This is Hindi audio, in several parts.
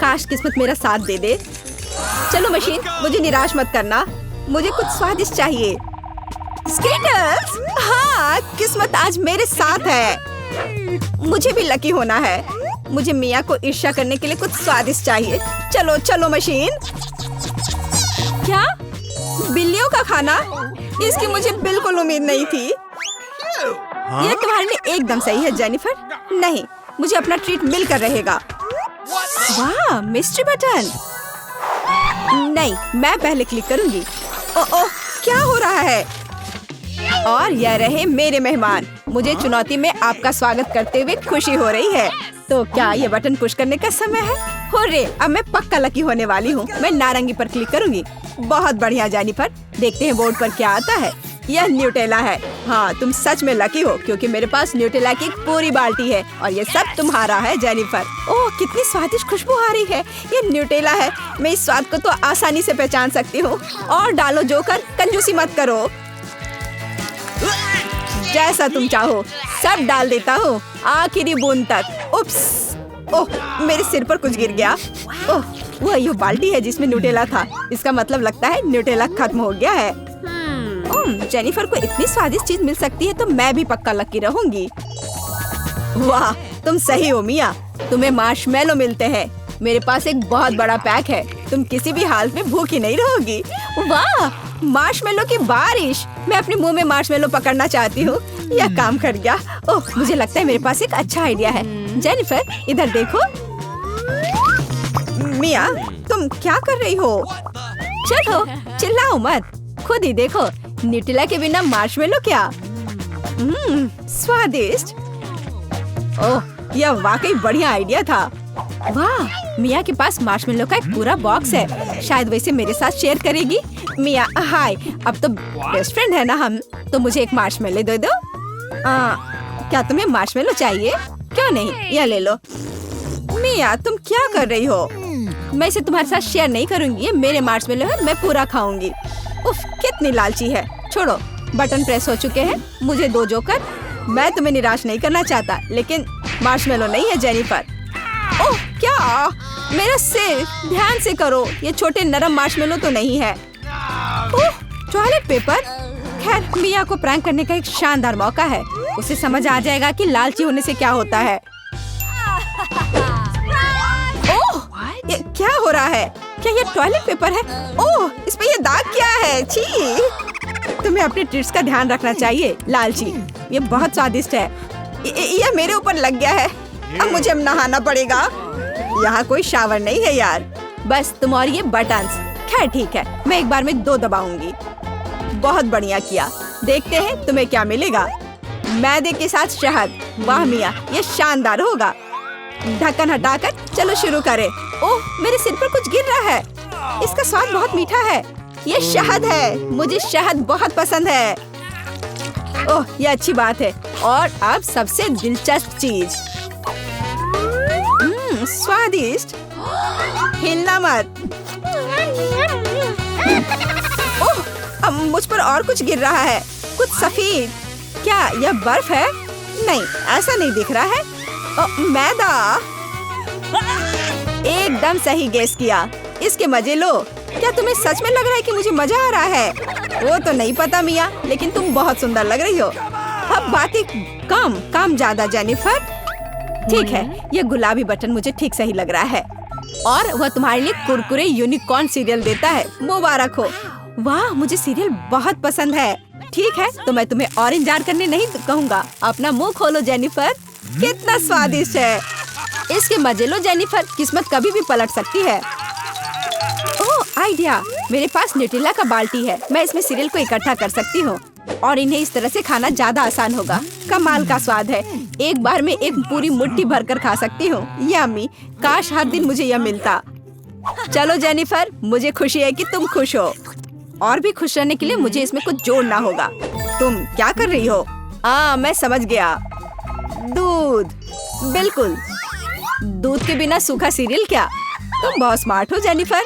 काश किस्मत मेरा साथ दे दे। चलो मशीन, मुझे निराश मत करना, मुझे कुछ स्वादिष्ट चाहिए। स्कीटर्स, हाँ, किस्मत आज मेरे साथ है। मुझे भी लकी होना है। मुझे मिया को ईर्ष्या करने के लिए कुछ स्वादिष्ट चाहिए। चलो चलो मशीन। क्या? बिल्लियों का खाना? इसकी मुझे बिल्कुल उम्मीद नहीं थी। यह तुम्हारे लिए एकदम सही है जेनिफर। नहीं, मुझे अपना ट्रीट मिलकर रहेगा। वाह, मिस्ट्री बटन। नहीं, मैं पहले क्लिक करूंगी। ओह, क्या हो रहा है? और यह रहे मेरे मेहमान। मुझे चुनौती में आपका स्वागत करते हुए खुशी हो रही है। तो क्या ये बटन पुश करने का समय है? हुर्रे, अब मैं पक्का लकी होने वाली हूँ। मैं नारंगी पर क्लिक करूंगी। बहुत बढ़िया जेनिफर, देखते हैं बोर्ड पर क्या आता है। यह न्यूटेला है। हाँ, तुम सच में लकी हो क्योंकि मेरे पास न्यूटेला की एक पूरी बाल्टी है और ये सब तुम्हारा है जेनिफर। ओह, कितनी स्वादिष्ट खुशबू आ रही है। ये न्यूटेला है। मैं इस स्वाद को तो आसानी से पहचान सकती हूँ। और डालो जोकर, कंजूसी मत करो। जैसा तुम चाहो सब डाल देता हूँ, आखिरी बूंद तक। उप्स, ओह, मेरे सिर पर कुछ गिर गया। ओह, वह बाल्टी है जिसमें न्यूटेला था। इसका मतलब लगता है न्यूटेला खत्म हो गया है। जेनिफर को इतनी स्वादिष्ट चीज मिल सकती है तो मैं भी पक्का लकी रहूंगी। वाह, तुम सही हो मिया। तुम्हें मार्शमेलो मिलते हैं। मेरे पास एक बहुत बड़ा पैक है। तुम किसी भी हाल में भूखी नहीं रहोगी। वाह, मार्शमेलो की बारिश। मैं अपने मुंह में मार्शमेलो पकड़ना चाहती हूँ। यह काम कर गया। ओह, मुझे लगता है मेरे पास एक अच्छा आइडिया है। जेनिफर, इधर देखो। मिया, तुम क्या कर रही हो? चलो, चिल्लाओ मत, खुद ही देखो। न्यूटेला के बिना मार्शमेलो क्या? स्वादिष्ट। ओह, यह वाकई बढ़िया आइडिया था। वाह, मिया के पास मार्शमेलो का एक पूरा बॉक्स है। शायद वैसे मेरे साथ शेयर करेगी। मिया, हाय, अब तो बेस्ट फ्रेंड है ना हम। तो मुझे एक मार्शमेलो दे दो। क्या तुम्हें मार्शमेलो चाहिए? क्यों नहीं, यह ले लो। मिया, तुम क्या कर रही हो? मैं इसे तुम्हारे साथ शेयर नहीं करूंगी। ये मेरे मार्शमेलो है, मैं पूरा खाऊंगी। उफ, कितनी लालची है। छोड़ो, बटन प्रेस हो चुके हैं। मुझे दो जोकर। मैं तुम्हें निराश नहीं करना चाहता, लेकिन मार्शमेलो नहीं है जेनिफर। ओह, क्या? मेरा सिर, ध्यान से करो। ये छोटे नरम मार्शमेलो तो नहीं है। ओह, टॉयलेट पेपर। खैर, मिया को प्रैंक करने का एक शानदार मौका है। उसे समझ आ जाएगा कि लालची होने से क्या होता है। ओह, ये क्या हो रहा है? क्या ये टॉयलेट पेपर है? ओह, इस पे ये दाग क्या है? छी! तुम्हें अपने ट्रीट्स का ध्यान रखना चाहिए लालची। ये बहुत स्वादिष्ट है। ये मेरे ऊपर लग गया है। अब मुझे नहाना पड़ेगा। यहाँ कोई शावर नहीं है यार। बस तुम और ये बटन्स। खैर ठीक है, मैं एक बार में 2 दबाऊंगी। बहुत बढ़िया किया। देखते हैं तुम्हें क्या मिलेगा। मैदे के साथ शहद। वाह मिया, ये शानदार होगा। ढक्कन हटाकर चलो शुरू करें। ओह, मेरे सिर पर कुछ गिर रहा है। इसका स्वाद बहुत मीठा है। ये शहद है। मुझे शहद बहुत पसंद है। ओह, ये अच्छी बात है। और अब सबसे दिलचस्प चीज। स्वादिष्ट। हिलना मत। ओह, अब मुझ पर और कुछ गिर रहा है। कुछ सफेद। क्या यह बर्फ है? नहीं, ऐसा नहीं दिख रहा है। मैदा। एकदम सही गेस किया। इसके मजे लो। क्या तुम्हें सच में लग रहा है कि मुझे मजा आ रहा है? वो तो नहीं पता मिया, लेकिन तुम बहुत सुंदर लग रही हो। अब बातें कम, काम ज्यादा जेनिफर। ठीक है, ये गुलाबी बटन मुझे ठीक सही लग रहा है। और वह तुम्हारे लिए कुरकुरे यूनिकॉर्न सीरियल देता है। मुबारक हो। वाह, मुझे सीरियल बहुत पसंद है। ठीक है, तो मैं तुम्हें और इंतजार करने नहीं कहूँगा। अपना मुंह खोलो जेनिफर। कितना स्वादिष्ट है। इसके मजे लो जेनिफर, किस्मत कभी भी पलट सकती है। ओह, आइडिया। मेरे पास न्यूटेला का बाल्टी है। मैं इसमें सीरियल को इकट्ठा कर सकती हूँ और इन्हें इस तरह से खाना ज्यादा आसान होगा। कमाल का स्वाद है। एक बार में एक पूरी मुट्ठी भरकर खा सकती हूँ। यम्मी, काश हर दिन मुझे यह मिलता। चलो जेनिफर, मुझे खुशी है कि तुम खुश हो। और भी खुश रहने के लिए मुझे इसमें कुछ जोड़ना होगा। तुम क्या कर रही हो? मैं समझ गया। दूध। बिल्कुल, दूध के बिना सूखा सीरियल क्या? तुम बहुत स्मार्ट हो जेनिफर।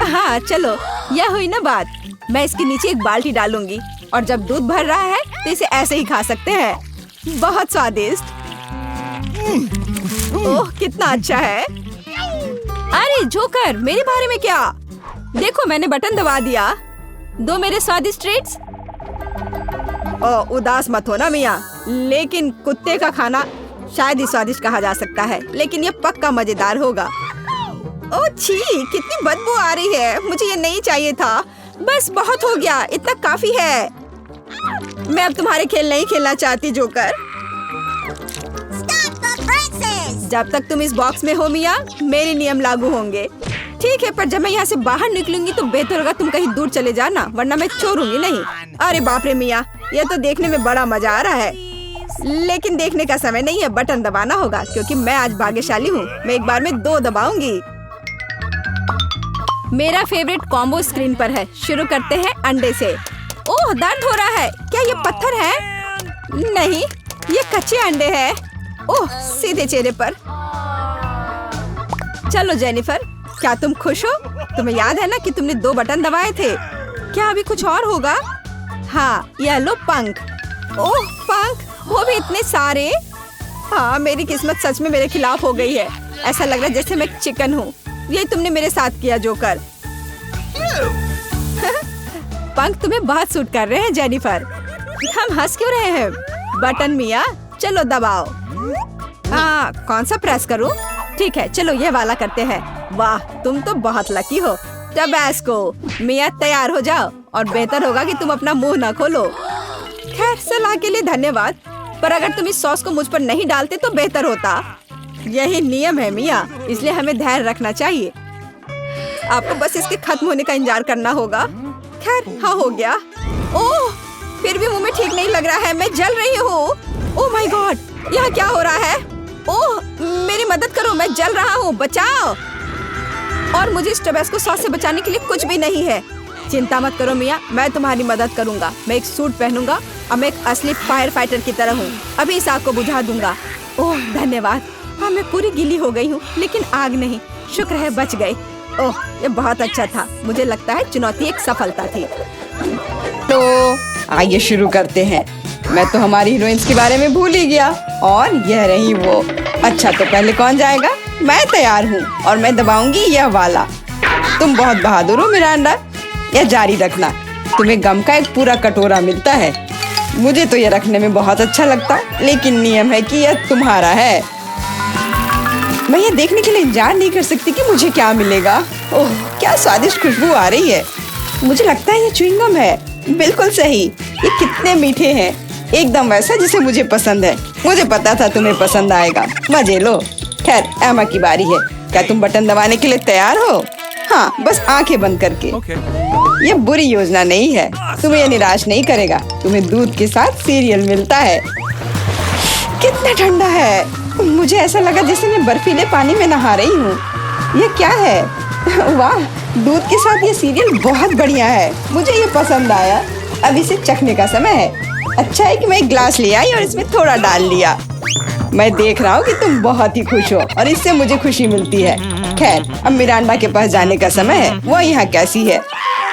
हाँ चलो, यह हुई ना बात। मैं इसके नीचे एक बाल्टी डालूंगी और जब दूध भर रहा है तो इसे ऐसे ही खा सकते हैं। बहुत स्वादिष्ट। ओह, कितना अच्छा है। अरे जोकर, मेरे बारे में क्या? देखो मैंने बटन दबा दिया। दो मेरे स्वादिष्ट ट्रीट्स। उदास मत हो ना मिया, लेकिन कुत्ते का खाना शायद ही स्वादिष्ट कहा जा सकता है, लेकिन ये पक्का मजेदार होगा। ओह छी, कितनी बदबू आ रही है। मुझे ये नहीं चाहिए था। बस बहुत हो गया, इतना काफी है। मैं अब तुम्हारे खेल नहीं खेलना चाहती जोकर। जब तक तुम इस बॉक्स में हो मिया, मेरे नियम लागू होंगे। ठीक है, पर जब मैं यहाँ से बाहर निकलूंगी तो बेहतर होगा तुम कहीं दूर चले जाना, वरना मैं छोड़ूंगी नहीं। अरे बाप रे मिया, ये तो देखने में बड़ा मजा आ रहा है, लेकिन देखने का समय नहीं है। बटन दबाना होगा क्योंकि मैं आज भाग्यशाली हूँ। मैं एक बार में 2 दबाऊंगी। मेरा फेवरेट कॉम्बो स्क्रीन पर है। शुरू करते हैं अंडे से। ओह, दर्द हो रहा है। क्या ये पत्थर है? नहीं, ये कच्चे अंडे हैं। ओह, सीधे चेहरे पर। चलो जेनिफर, क्या तुम खुश हो? तुम्हें याद है ना कि तुमने 2 बटन दबाए थे? क्या अभी कुछ और होगा? हाँ, यह लो पंख। ओह पंख, वो भी इतने सारे। हाँ, मेरी किस्मत सच में मेरे खिलाफ हो गई है। ऐसा लग रहा है जैसे मैं एक चिकन हूँ। यही तुमने मेरे साथ किया जोकर। पंख तुम्हें बहुत सूट कर रहे हैं जेनिफर। हम हंस क्यों रहे हैं? बटन मिया, चलो दबाओ। हाँ, कौन सा प्रेस करूं? ठीक है, चलो ये वाला करते हैं। वाह, तुम तो बहुत लकी हो। टबैस्को, मिया तैयार हो जाओ, और बेहतर होगा कि तुम अपना मुंह न खोलो। खैर, सलाह के लिए धन्यवाद, पर अगर तुम इस सॉस को मुझ पर नहीं डालते तो बेहतर होता। यही नियम है मिया, इसलिए हमें धैर्य रखना चाहिए। आपको बस इसके खत्म होने का इंतजार करना होगा। खैर, हाँ हो गया। ओह, फिर भी मुंह में ठीक नहीं लग रहा है। मैं जल रही हूँ। ओह माय गॉड, यहाँ क्या हो रहा है? ओह, मेरी मदद करो, मैं जल रहा हूँ, बचाओ। और मुझे इस टबैस्को सॉस से बचाने के लिए कुछ भी नहीं है। चिंता मत करो मिया, मैं तुम्हारी मदद करूंगा। मैं एक सूट पहनूंगा और मैं एक असली फायर फाइटर की तरह हूँ। अभी इस आग को बुझा दूंगा। ओह धन्यवाद। हाँ, मैं पूरी गीली हो गई हूँ, लेकिन आग नहीं। शुक्र है बच गए। ओह, ये बहुत अच्छा था। मुझे लगता है चुनौती एक सफलता थी। तो आइए शुरू करते हैं। मैं तो हमारी हीरोइंस के बारे में भूल ही गया, और यह रही वो। अच्छा, तो पहले कौन जाएगा? मैं तैयार हूँ, और मैं दबाऊंगी यह वाला। तुम बहुत बहादुर हो मिरांडा, यह जारी रखना। तुम्हें गम का एक पूरा कटोरा मिलता है। मुझे तो यह रखने में बहुत अच्छा लगता, लेकिन नियम है कि यह तुम्हारा है। मैं ये देखने के लिए इंतजार नहीं कर सकती कि मुझे क्या मिलेगा। ओह, क्या स्वादिष्ट खुशबू आ रही है। मुझे लगता है ये च्युइंगम है। बिल्कुल सही। ये कितने मीठे हैं, एकदम वैसा जिसे मुझे पसंद है। मुझे पता था तुम्हें पसंद आएगा। मजे लो। खैर, एमा की बारी है। क्या तुम बटन दबाने के लिए तैयार हो? हाँ, बस आंखें बंद करके। ये बुरी योजना नहीं है। तुम्हें ये निराश नहीं करेगा। तुम्हें दूध के साथ सीरियल मिलता है। कितना ठंडा है। मुझे ऐसा लगा जैसे मैं बर्फीले पानी में नहा रही हूँ। ये क्या है? वाह, दूध के साथ ये सीरियल बहुत बढ़िया है। मुझे ये पसंद आया। अब इसे चखने का समय है। अच्छा है कि मैं एक ग्लास ले आई और इसमें थोड़ा डाल लिया। मैं देख रहा हूँ कि तुम बहुत ही खुश हो, और इससे मुझे खुशी मिलती है। खैर, अब मिरांडा के पास जाने का समय है। वो यहाँ कैसी है?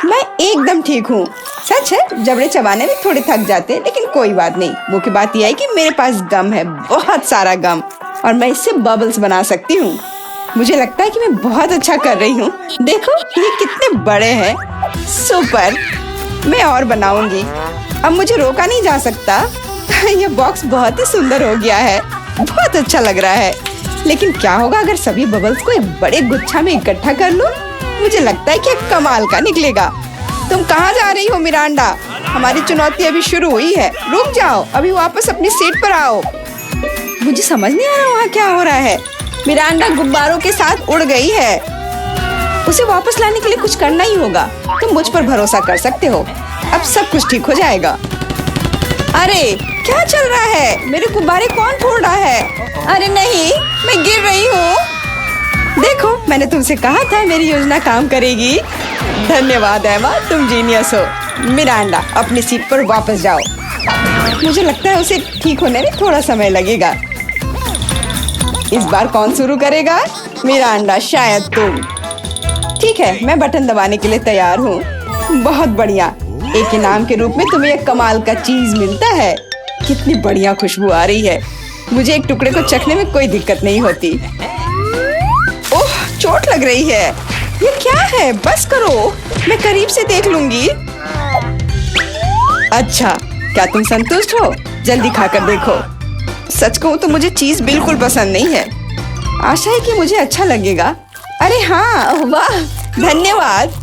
मैं एकदम ठीक हूँ। सच है, जबड़े चबाने में थोड़े थक जाते हैं, लेकिन कोई बात नहीं। मुख्य बात यह है कि मेरे पास गम है, बहुत सारा गम, और मैं इससे बबल्स बना सकती हूँ। मुझे लगता है कि मैं बहुत अच्छा कर रही हूँ। देखो, ये कितने बड़े हैं। सुपर। मैं और बनाऊंगी। अब मुझे रोका नहीं जा सकता। ये बॉक्स बहुत ही सुंदर हो गया है। बहुत अच्छा लग रहा है। लेकिन क्या होगा अगर सभी बबल्स को एक बड़े गुच्छा में इकट्ठा कर लूं? मुझे लगता है कि कमाल का निकलेगा। तुम कहाँ जा रही हो मिरांडा? हमारी चुनौती अभी शुरू हुई है। रुक जाओ, अभी वापस अपनी सीट पर आओ। मुझे समझ नहीं आ रहा वहाँ क्या हो रहा है। मिरांडा गुब्बारों के साथ उड़ गई है। उसे वापस लाने के लिए कुछ करना ही होगा। तुम मुझ पर भरोसा कर सकते हो। अब सब कुछ ठीक हो जाएगा। अरे क्या चल रहा है? मेरे गुब्बारे कौन फोड़ रहा है? अरे नहीं, मैं गिर रही हूँ। देखो, मैंने तुमसे कहा था मेरी योजना काम करेगी। धन्यवाद एमा, तुम जीनियस हो। मिरांडा, अपनी सीट पर वापस जाओ। मुझे लगता है उसे ठीक होने में थोड़ा समय लगेगा। इस बार कौन शुरू करेगा? मिरांडा, शायद तुम। ठीक है, मैं बटन दबाने के लिए तैयार हूँ। बहुत बढ़िया। एक इनाम के रूप में तुम्हें एक कमाल का चीज मिलता है। कितनी बढ़िया खुशबू आ रही है। मुझे एक टुकड़े को चखने में कोई दिक्कत नहीं होती। ओह, चोट लग रही है। ये क्या है? बस करो, मैं करीब से देख लूंगी। अच्छा, क्या तुम संतुष्ट हो? जल्दी खाकर देखो। सच कहूँ तो मुझे चीज बिल्कुल पसंद नहीं है। आशा है कि मुझे अच्छा लगेगा। अरे हाँ, वाह, धन्यवाद।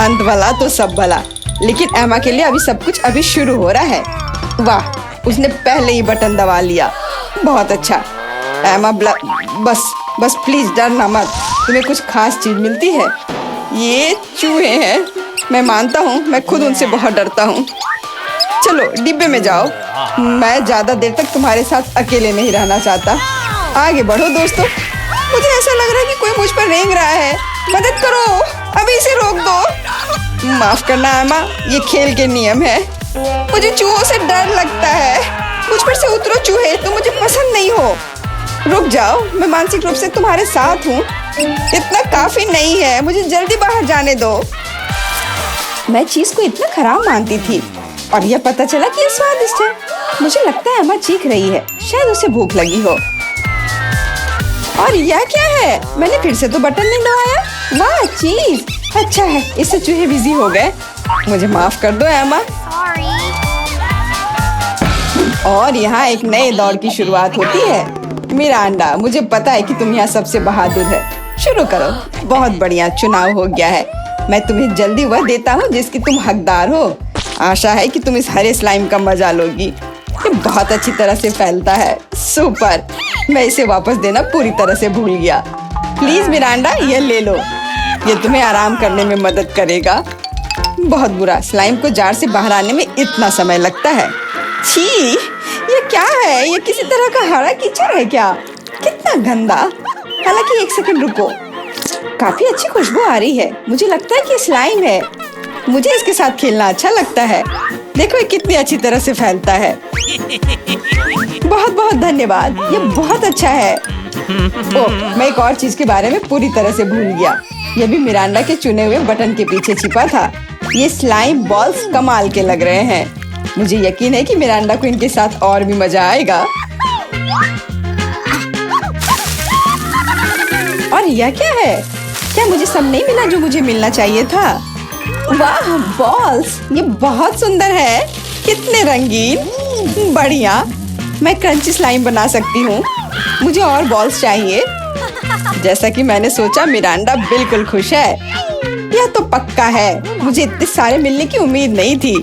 अंत भला तो सब भला, लेकिन एमा के लिए अभी सब कुछ अभी शुरू हो रहा है। वाह, उसने पहले ही बटन दबा लिया। बहुत अच्छा एमा, बस प्लीज डरना मत। तुम्हें कुछ खास चीज मिलती है। ये चूहे हैं। मैं मानता हूँ, मैं खुद उनसे बहुत डरता हूँ। चलो डिब्बे में जाओ। मैं ज्यादा देर तक तुम्हारे साथ अकेले नहीं रहना चाहता। आगे बढ़ो दोस्तों। मुझे ऐसा लग रहा है कि कोई मुझ पर रेंग रहा है। मदद करो, अभी इसे रोक दो। माफ करना एमा, ये खेल के नियम है। मुझे चूहों से डर लगता है। मुझ पर से उतरो चूहे, तुम मुझे पसंद नहीं हो। रुक जाओ, मैं मानसिक रूप से तुम्हारे साथ हूँ। इतना काफी नहीं है, मुझे जल्दी बाहर जाने दो। मैं चीज को इतना खराब मानती थी और यह पता चला कि यह स्वादिष्ट है। मुझे लगता है अम्मा चीख रही है, शायद उसे भूख लगी हो। और यह क्या है? मैंने फिर से तो बटन नहीं दबाया। वाह चीज, अच्छा है, इससे चूहे बिजी हो गए। मुझे माफ कर दो एमा। और यहाँ एक नए दौर की शुरुआत होती है। मिरांडा, मुझे पता है कि तुम यहाँ सबसे बहादुर है। शुरू करो। बहुत बढ़िया, चुनाव हो गया है। मैं तुम्हें जल्दी वह देता हूँ जिसकी तुम हकदार हो। आशा है कि तुम इस हरे स्लाइम का मजा लोगी। ये बहुत अच्छी तरह से फैलता है। सुपर, मैं इसे वापस देना पूरी तरह से भूल गया। प्लीज मिरांडा, ये ले लो। ये तुम्हें आराम करने में मदद करेगा। बहुत बुरा, स्लाइम को जार से बाहर आने में इतना समय लगता है। छी, ये क्या है? ये किसी तरह का हरा कीचड़ है क्या? कितना गंदा। हालांकि एक सेकंड रुको, काफी अच्छी खुशबू आ रही है। मुझे लगता है कि स्लाइम है। मुझे इसके साथ खेलना अच्छा लगता है। देखो ये कितनी अच्छी तरह से फैलता है। बहुत बहुत धन्यवाद, ये बहुत अच्छा है। ओह, मैं एक और चीज के बारे में पूरी तरह से भूल गया। ये भी मिरांडा के चुने हुए बटन के पीछे छिपा था। ये स्लाइम बॉल्स कमाल के लग रहे हैं। मुझे यकीन है कि मिरांडा को इनके साथ और भी मजा आएगा। और यह क्या है? क्या मुझे सब नहीं मिला जो मुझे मिलना चाहिए था? वाह बॉल्स, ये बहुत सुंदर है। कितने रंगीन। बढ़िया, मैं क्रंची स्लाइम बना सकती हूँ। मुझे और बॉल्स चाहिए। जैसा कि मैंने सोचा, मिरांडा बिल्कुल खुश है। यह तो पक्का है। मुझे इतने सारे मिलने की उम्मीद नहीं थी।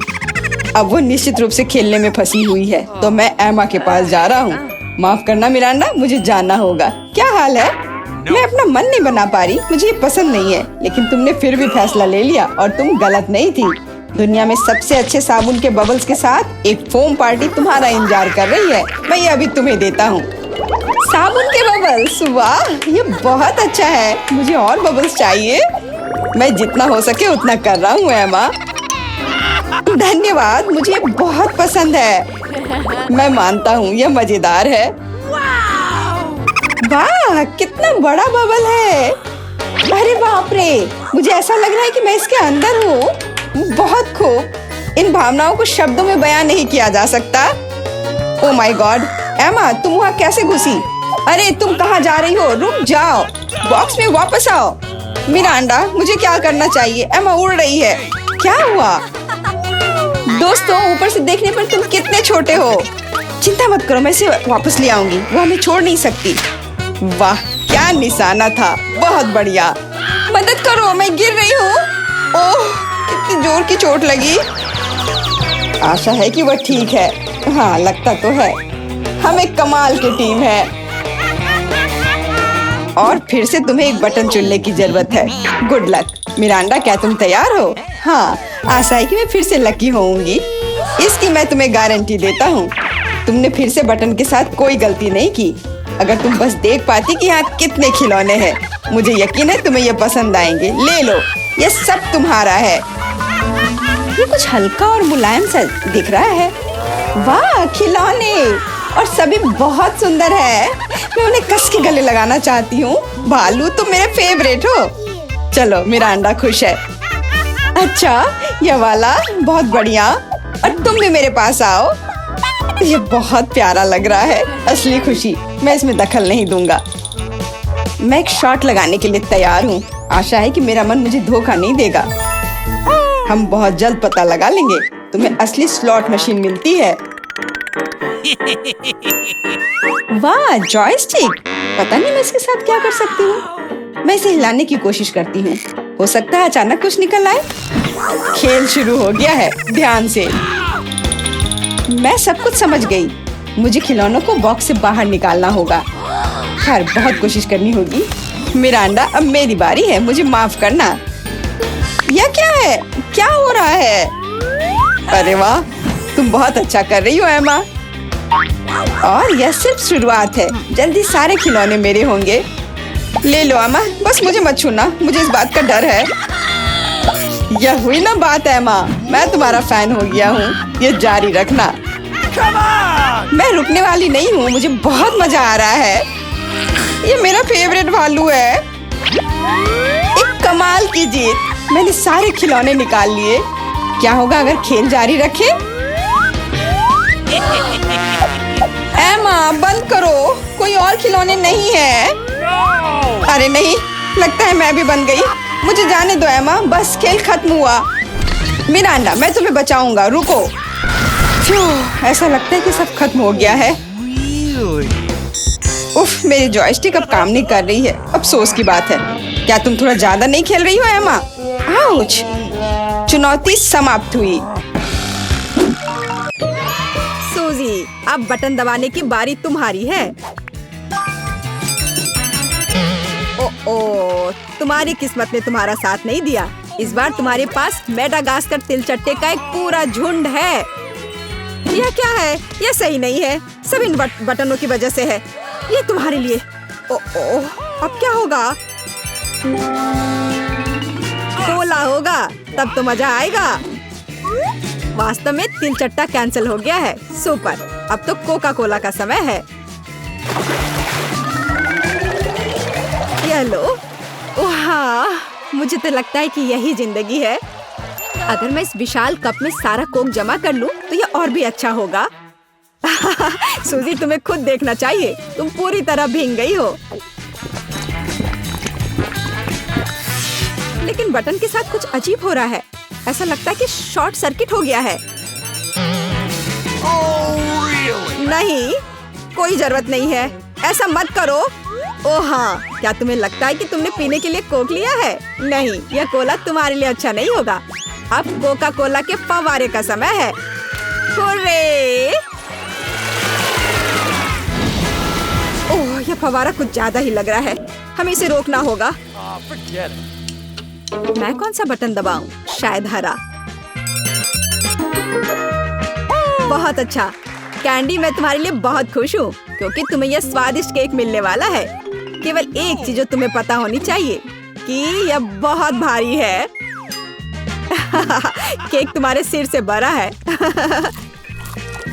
अब वो निश्चित रूप से खेलने में फंसी हुई है, तो मैं एमा के पास जा रहा हूँ। माफ करना मिरांडा, मुझे जाना होगा। क्या हाल है? मैं अपना मन नहीं बना पा रही। मुझे ये पसंद नहीं है, लेकिन तुमने फिर भी फैसला ले लिया और तुम गलत नहीं थी। दुनिया में सबसे अच्छे साबुन के बबल्स के साथ एक फोम पार्टी तुम्हारा इंतजार कर रही है। मैं ये अभी तुम्हें देता हूँ। साबुन के बबल्स, वाह ये बहुत अच्छा है। मुझे और बबल्स चाहिए। मैं जितना हो सके उतना कर रहा हूँ एमा। धन्यवाद, मुझे ये बहुत पसंद है। मैं मानता हूँ यह मजेदार है। वाह कितना बड़ा बबल है। अरे बाप रे, मुझे ऐसा लग रहा है कि मैं इसके अंदर हूँ। बहुत खूब। इन भावनाओं को शब्दों में बयान नहीं किया जा सकता। ओह माय गॉड, एमा तुम वहाँ कैसे घुसी? अरे तुम कहाँ जा रही हो? रुक जाओ, बॉक्स में वापस आओ। मिरांडा, मुझे क्या करना चाहिए? एमा उड़ रही है। क्या हुआ? दोस्तों, ऊपर से देखने पर तुम कितने छोटे हो। चिंता मत करो, मैं इसे वापस ले आऊंगी। वो हमें छोड़ नहीं सकती। वाह क्या निशाना था, बहुत बढ़िया। मदद करो, मैं गिर रही हूँ। ओह कितनी जोर की चोट लगी। आशा है कि वह ठीक है। हाँ लगता तो है। हम एक कमाल की टीम है। और फिर से तुम्हें एक बटन चुनने की जरूरत है। Good luck. मिरांडा, क्या तुम तैयार हो? हाँ, आशा है कि मैं फिर से लकी होऊंगी। इसकी मैं तुम्हें गारंटी देता हूँ। तुमने फिर से बटन के साथ कोई गलती नहीं की। अगर तुम बस देख पाती कि यहाँ कितने खिलौने हैं, मुझे यकीन है तुम्हें ये पसंद आएंगे। ले लो, ये सब तुम्हारा है। ये कुछ हल्का और मुलायम सा दिख रहा है। वाह खिलौने, और सभी बहुत सुंदर है। मैं उन्हें कस के गले लगाना चाहती हूँ। भालू तुम मेरे फेवरेट हो। चलो मिरांडा खुश है। अच्छा ये वाला बहुत बढ़िया। और तुम भी मेरे पास आओ। ये बहुत प्यारा लग रहा है। असली खुशी, मैं इसमें दखल नहीं दूंगा। मैं एक शॉट लगाने के लिए तैयार हूँ। आशा है कि मेरा मन मुझे धोखा नहीं देगा। हम बहुत जल्द पता लगा लेंगे। तुम्हें असली स्लॉट मशीन मिलती है। वाह, जॉयस्टिक। पता नहीं मैं इसके साथ क्या कर सकती हूँ। मैं इसे हिलाने की कोशिश करती हूँ। हो सकता है अचानक कुछ निकल आए। खेल शुरू हो गया है, ध्यान से। मैं सब कुछ समझ गई। मुझे खिलौनों को बॉक्स से बाहर निकालना होगा। खैर, बहुत कोशिश करनी होगी। मिरांडा, अब मेरी बारी है। मुझे माफ करना। यह क्या है? क्या हो रहा है? अरे वाह, तुम बहुत अच्छा कर रही हो एमा। और यह सिर्फ शुरुआत है। जल्दी सारे खिलौने मेरे होंगे। ले लो एमा, बस मुझे मत छूना। मुझे इस बात का डर है। यह हुई ना बात एमा। मैं तुम्हारा फैन हो गया हूँ। ये जारी रखना। मैं रुकने वाली नहीं हूँ। मुझे बहुत मजा आ रहा है। ये मेरा फेवरेट भालू है। एक कमाल की जीत। मैंने सारे खिलौने निकाल लिए। क्या होगा अगर खेल जारी रखे? एमा, बंद करो। कोई और खिलौने नहीं है। अरे नहीं, लगता है मैं भी बन गई। मुझे जाने दो एमा, बस खेल खत्म हुआ। मिरांडा, मैं तुम्हें बचाऊंगा। रुको। ऐसा लगता है कि सब खत्म हो गया है। उफ, मेरी जॉयस्टिक अब काम नहीं कर रही है। अफसोस की बात है। क्या तुम थोड़ा ज्यादा नहीं खेल रही हो एमा? आउच! चुनौती समाप्त हुई। सूजी, अब बटन दबाने की बारी तुम्हारी है। ओ, तुम्हारी किस्मत ने तुम्हारा साथ नहीं दिया। इस बार तुम्हारे पास मेडागास्कर तिलचट्टे का एक पूरा झुंड है। यह क्या है? यह सही नहीं है। सब इन बटनों की वजह से है। ये तुम्हारे लिए। अब क्या होगा? कोला होगा, तब तो मजा आएगा। वास्तव में तिलचट्टा कैंसिल हो गया है। सुपर, अब तो कोका कोला का समय है। ये लो। वाह, मुझे तो लगता है कि यही जिंदगी है। अगर मैं इस विशाल कप में सारा कोक जमा कर लूं, तो यह और भी अच्छा होगा। सूजी, तुम्हें खुद देखना चाहिए। तुम पूरी तरह भीग गई हो। लेकिन बटन के साथ कुछ अजीब हो रहा है। ऐसा लगता है कि शॉर्ट सर्किट हो गया है। नहीं, कोई जरूरत नहीं है। ऐसा मत करो। ओह हाँ, क्या तुम्हें लगता है कि तुमने पीने के लिए कोक लिया है? नहीं, यह कोला तुम्हारे लिए अच्छा नहीं होगा। अब कोका कोला के फव्वारे का समय है। हुर्रे! ओह, यह फव्वारा कुछ ज्यादा ही लग रहा है। हमें इसे रोकना होगा। मैं कौन सा बटन दबाऊं? शायद हरा। बहुत अच्छा कैंडी, मैं तुम्हारे लिए बहुत खुश हूँ क्योंकि तुम्हें यह स्वादिष्ट केक मिलने वाला है। केवल एक चीज जो तुम्हें पता होनी चाहिए कि यह बहुत भारी है। केक तुम्हारे सिर से बड़ा है।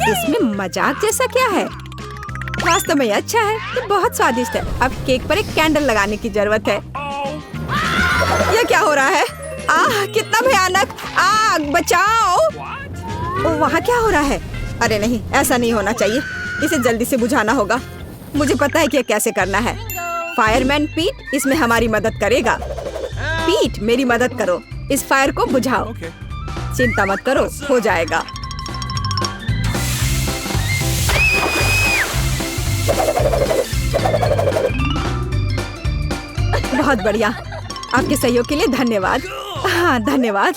इसमें मजाक जैसा क्या है? वास्तव में यह अच्छा है। ये बहुत स्वादिष्ट है। अब केक पर एक कैंडल लगाने की जरूरत है। यह क्या हो रहा है? आह, कितना भयानक! आग, बचाओ! वहाँ क्या हो रहा है? अरे नहीं, ऐसा नहीं होना चाहिए। इसे जल्दी से बुझाना होगा। मुझे पता है कि यह कैसे करना है। फायरमैन पीट इसमें हमारी मदद करेगा। पीट, मेरी मदद करो। इस फायर को बुझाओ। चिंता मत करो, हो जाएगा। बहुत बढ़िया। आपके सहयोग के लिए धन्यवाद। हाँ, धन्यवाद।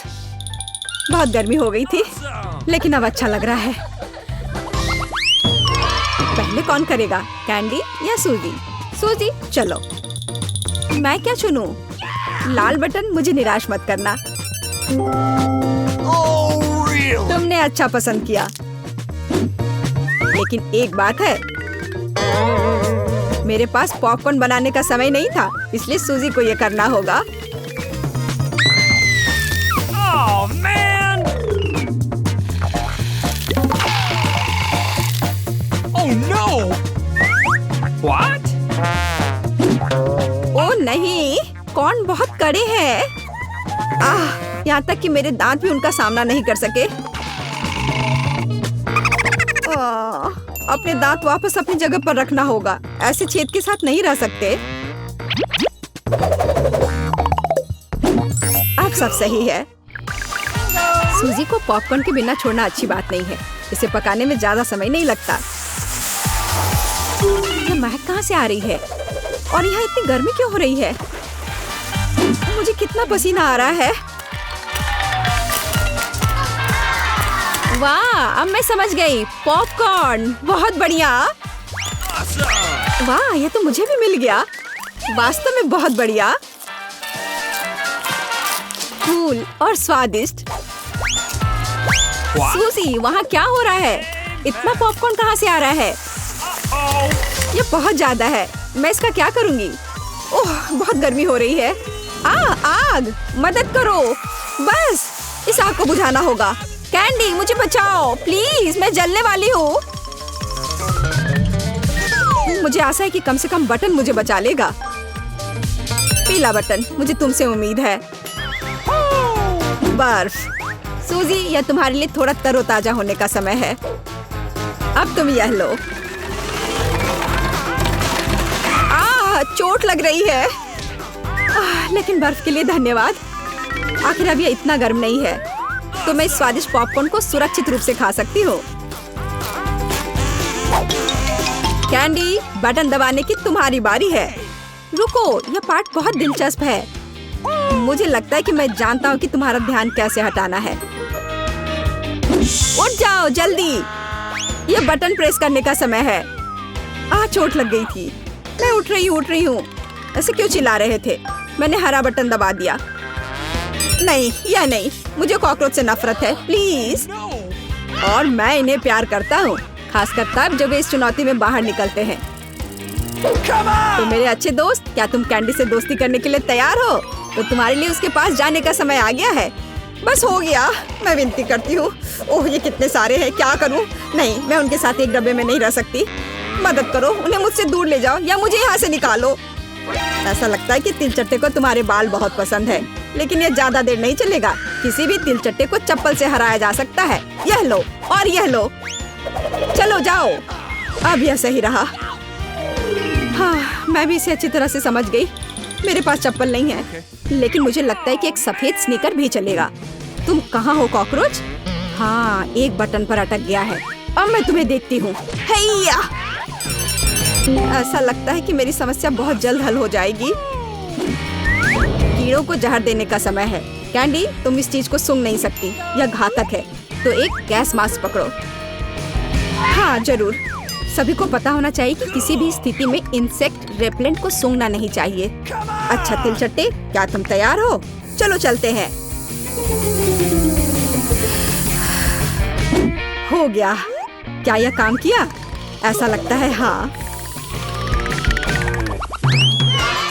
बहुत गर्मी हो गई थी, लेकिन अब अच्छा लग रहा है। पहले कौन करेगा, कैंडी या सूजी? सूजी, चलो। मैं क्या चुनूं? लाल बटन, मुझे निराश मत करना। तुमने अच्छा पसंद किया, लेकिन एक बात है, मेरे पास पॉपकॉर्न बनाने का समय नहीं था, इसलिए सूजी को ये करना होगा। Oh, man! Oh no! What? ओ नहीं, कॉर्न बहुत कड़े हैं। यहाँ तक कि मेरे दांत भी उनका सामना नहीं कर सके। अपने दांत वापस अपनी जगह पर रखना होगा। ऐसे छेद के साथ नहीं रह सकते। सब सही है। सूजी को पॉपकॉर्न के बिना छोड़ना अच्छी बात नहीं है। इसे पकाने में ज्यादा समय नहीं लगता। ये महक कहाँ से आ रही है? और यहाँ इतनी गर्मी क्यों हो रही है? मुझे कितना पसीना आ रहा है। वाह, अब मैं समझ गई। पॉपकॉर्न, बहुत बढ़िया। वाह, ये तो मुझे भी मिल गया। वास्तव में बहुत बढ़िया, कूल और स्वादिष्ट। सूजी, वहाँ क्या हो रहा है? इतना पॉपकॉर्न कहाँ से आ रहा है? ये बहुत ज्यादा है। मैं इसका क्या करूँगी? ओह, बहुत गर्मी हो रही है। आग! मदद करो, बस इस आग को बुझाना होगा। कैंडी, मुझे बचाओ प्लीज, मैं जलने वाली हूँ। मुझे आशा है कि कम से कम बटन मुझे बचा लेगा। पीला बटन, मुझे तुमसे उम्मीद है। बर्फ। सूजी, यह तुम्हारे लिए थोड़ा तरोताजा होने का समय है। अब तुम यह लो। चोट लग रही है। लेकिन बर्फ के लिए धन्यवाद। आखिर अब यह इतना गर्म नहीं है, तो मैं इस स्वादिष्ट पॉपकॉर्न को सुरक्षित रूप से खा सकती हूँ। कैंडी, बटन दबाने की तुम्हारी बारी है। रुको, यह पार्ट बहुत दिलचस्प है। मुझे लगता है कि मैं जानता हूँ कि तुम्हारा ध्यान कैसे हटाना है। उठ जाओ जल्दी, यह बटन प्रेस करने का समय है। चोट लग गई थी। मैं उठ रही हूँ। ऐसे क्यों चिल्ला रहे थे? मैंने हरा बटन दबा दिया। नहीं, यह नहीं, मुझे कॉकरोच से नफरत है, प्लीज। और मैं इन्हें प्यार करता हूँ, खासकर तब जब वे इस चुनौती में बाहर निकलते हैं। तो मेरे अच्छे दोस्त, क्या तुम कैंडी से दोस्ती करने के लिए तैयार हो? तो तुम्हारे लिए उसके पास जाने का समय आ गया है। बस हो गया, मैं विनती करती हूँ। ओह, ये कितने सारे हैं, क्या करूँ? नहीं, मैं उनके साथ एक डब्बे में नहीं रह सकती। मदद करो, उन्हें मुझसे दूर ले जाओ या मुझे यहाँ से निकालो। ऐसा लगता है कि तिलचट्टे को तुम्हारे बाल बहुत पसंद है, लेकिन यह ज्यादा देर नहीं चलेगा। किसी भी तिलचट्टे को चप्पल से हराया जा सकता है। यह लो और यह लो। चलो जाओ। अब यह सही रहा। हाँ, मैं भी इसे अच्छी तरह से समझ गई। मेरे पास चप्पल नहीं है, लेकिन मुझे लगता है कि एक सफेद स्नीकर भी चलेगा। तुम कहाँ हो कॉकरोच? हाँ, एक बटन पर अटक गया है। अब मैं तुम्हें देखती हूँ। हैया! ऐसा लगता है कि मेरी समस्या बहुत जल्द हल हो जाएगी। कीड़ों को जहर देने का समय है। कैंडी, तुम इस चीज को सूंघ नहीं सकती, यह घातक है। तो एक गैस मास्क पकड़ो। हाँ जरूर, सभी को पता होना चाहिए कि किसी भी स्थिति में इंसेक्ट रेपेलेंट को सूंघना नहीं चाहिए। अच्छा तिलचट्टे, क्या तुम तैयार हो? चलो चलते हैं। हो गया। क्या यह काम किया? ऐसा लगता है हाँ।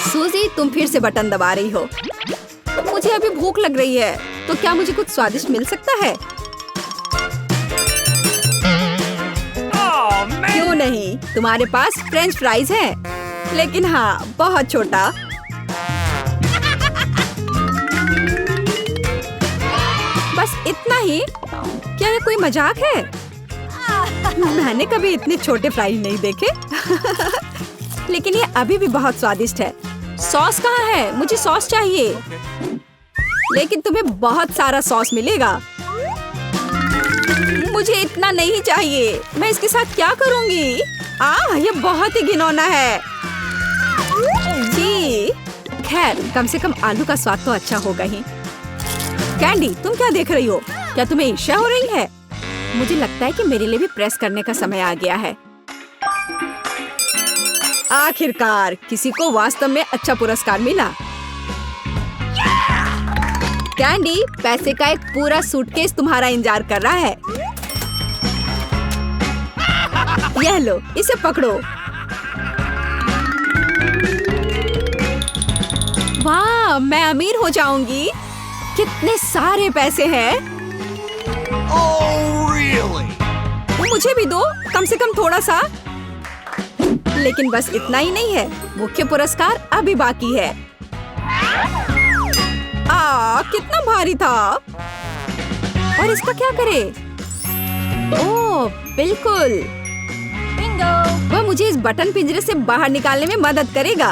सूजी, तुम फिर से बटन दबा रही हो। मुझे अभी भूख लग रही है, तो क्या मुझे कुछ स्वादिष्ट मिल सकता है? क्यों नहीं, तुम्हारे पास फ्रेंच फ्राइज है, लेकिन हाँ, बहुत छोटा। बस इतना ही? क्या ये कोई मजाक है? मैंने कभी इतने छोटे फ्राइज नहीं देखे। लेकिन ये अभी भी बहुत स्वादिष्ट है। सॉस कहाँ है? मुझे सॉस चाहिए। लेकिन तुम्हें बहुत सारा सॉस मिलेगा। मुझे इतना नहीं चाहिए। मैं इसके साथ क्या करूँगी? ये बहुत ही घिनौना है। जी, खैर कम से कम आलू का स्वाद तो अच्छा होगा ही। कैंडी, तुम क्या देख रही हो? क्या तुम्हें ईर्ष्या हो रही है? मुझे लगता है कि मेरे लिए भी प्रेस करने का समय आ गया है। आखिरकार किसी को वास्तव में अच्छा पुरस्कार मिला। कैंडी, पैसे का एक पूरा सूटकेस तुम्हारा इंतजार कर रहा है। यह लो, इसे पकड़ो। वाह, मैं अमीर हो जाऊंगी। कितने सारे पैसे हैं। Oh, really? मुझे भी दो, कम से कम थोड़ा सा। लेकिन बस इतना ही नहीं है, मुख्य पुरस्कार अभी बाकी है। कितना भारी था। और इसका क्या करे? ओह, बिल्कुल। वह मुझे इस बटन पिंजरे से बाहर निकालने में मदद करेगा।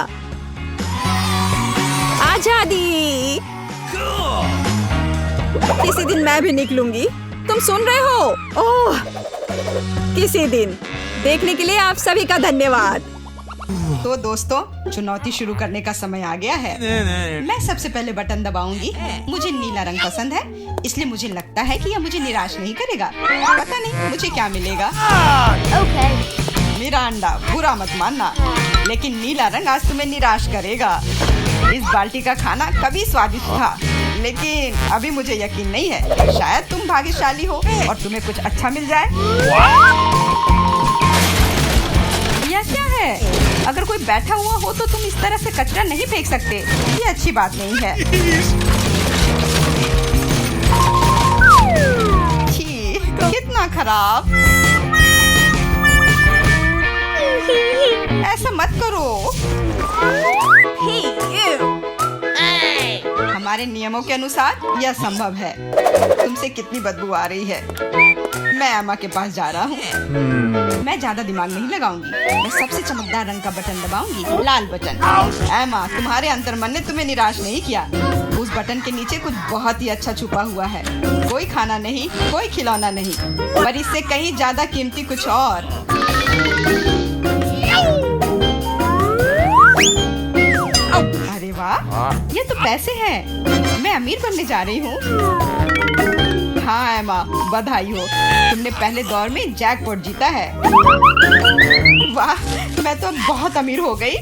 आजादी। किसी दिन मैं भी निकलूंगी। तुम सुन रहे हो? ओह, किसी दिन। देखने के लिए आप सभी का धन्यवाद। तो दोस्तों, चुनौती शुरू करने का समय आ गया है। मैं सबसे पहले बटन दबाऊंगी। मुझे नीला रंग पसंद है, इसलिए मुझे लगता है कि यह मुझे निराश नहीं करेगा। पता नहीं मुझे क्या मिलेगा। मिरांडा, बुरा मत मानना, लेकिन नीला रंग आज तुम्हें निराश करेगा। इस बाल्टी का खाना कभी स्वादिष्ट था, लेकिन अभी मुझे यकीन नहीं है। शायद तुम भाग्यशाली हो और तुम्हें कुछ अच्छा मिल जाए। यह क्या है? अगर कोई बैठा हुआ हो तो तुम इस तरह से कचरा नहीं फेंक सकते। ये अच्छी बात नहीं है। छी, कितना खराब। ऐसा मत करो। हमारे नियमों के अनुसार यह संभव है। तुमसे कितनी बदबू आ रही है। मैं एमा के पास जा रहा हूँ। मैं ज्यादा दिमाग नहीं लगाऊंगी। मैं सबसे चमकदार रंग का बटन दबाऊंगी, लाल बटन। एमा, तुम्हारे अंतर्मन ने तुम्हें निराश नहीं किया। उस बटन के नीचे कुछ बहुत ही अच्छा छुपा हुआ है। कोई खाना नहीं, कोई खिलौना नहीं, पर इससे कहीं ज्यादा कीमती कुछ और। अरे वाह, ये तो पैसे हैं। मैं अमीर बनने जा रही हूँ। हाँ एमा, बधाई हो, तुमने पहले दौर में जैकपॉट जीता है। वाह, मैं तो बहुत अमीर हो गई।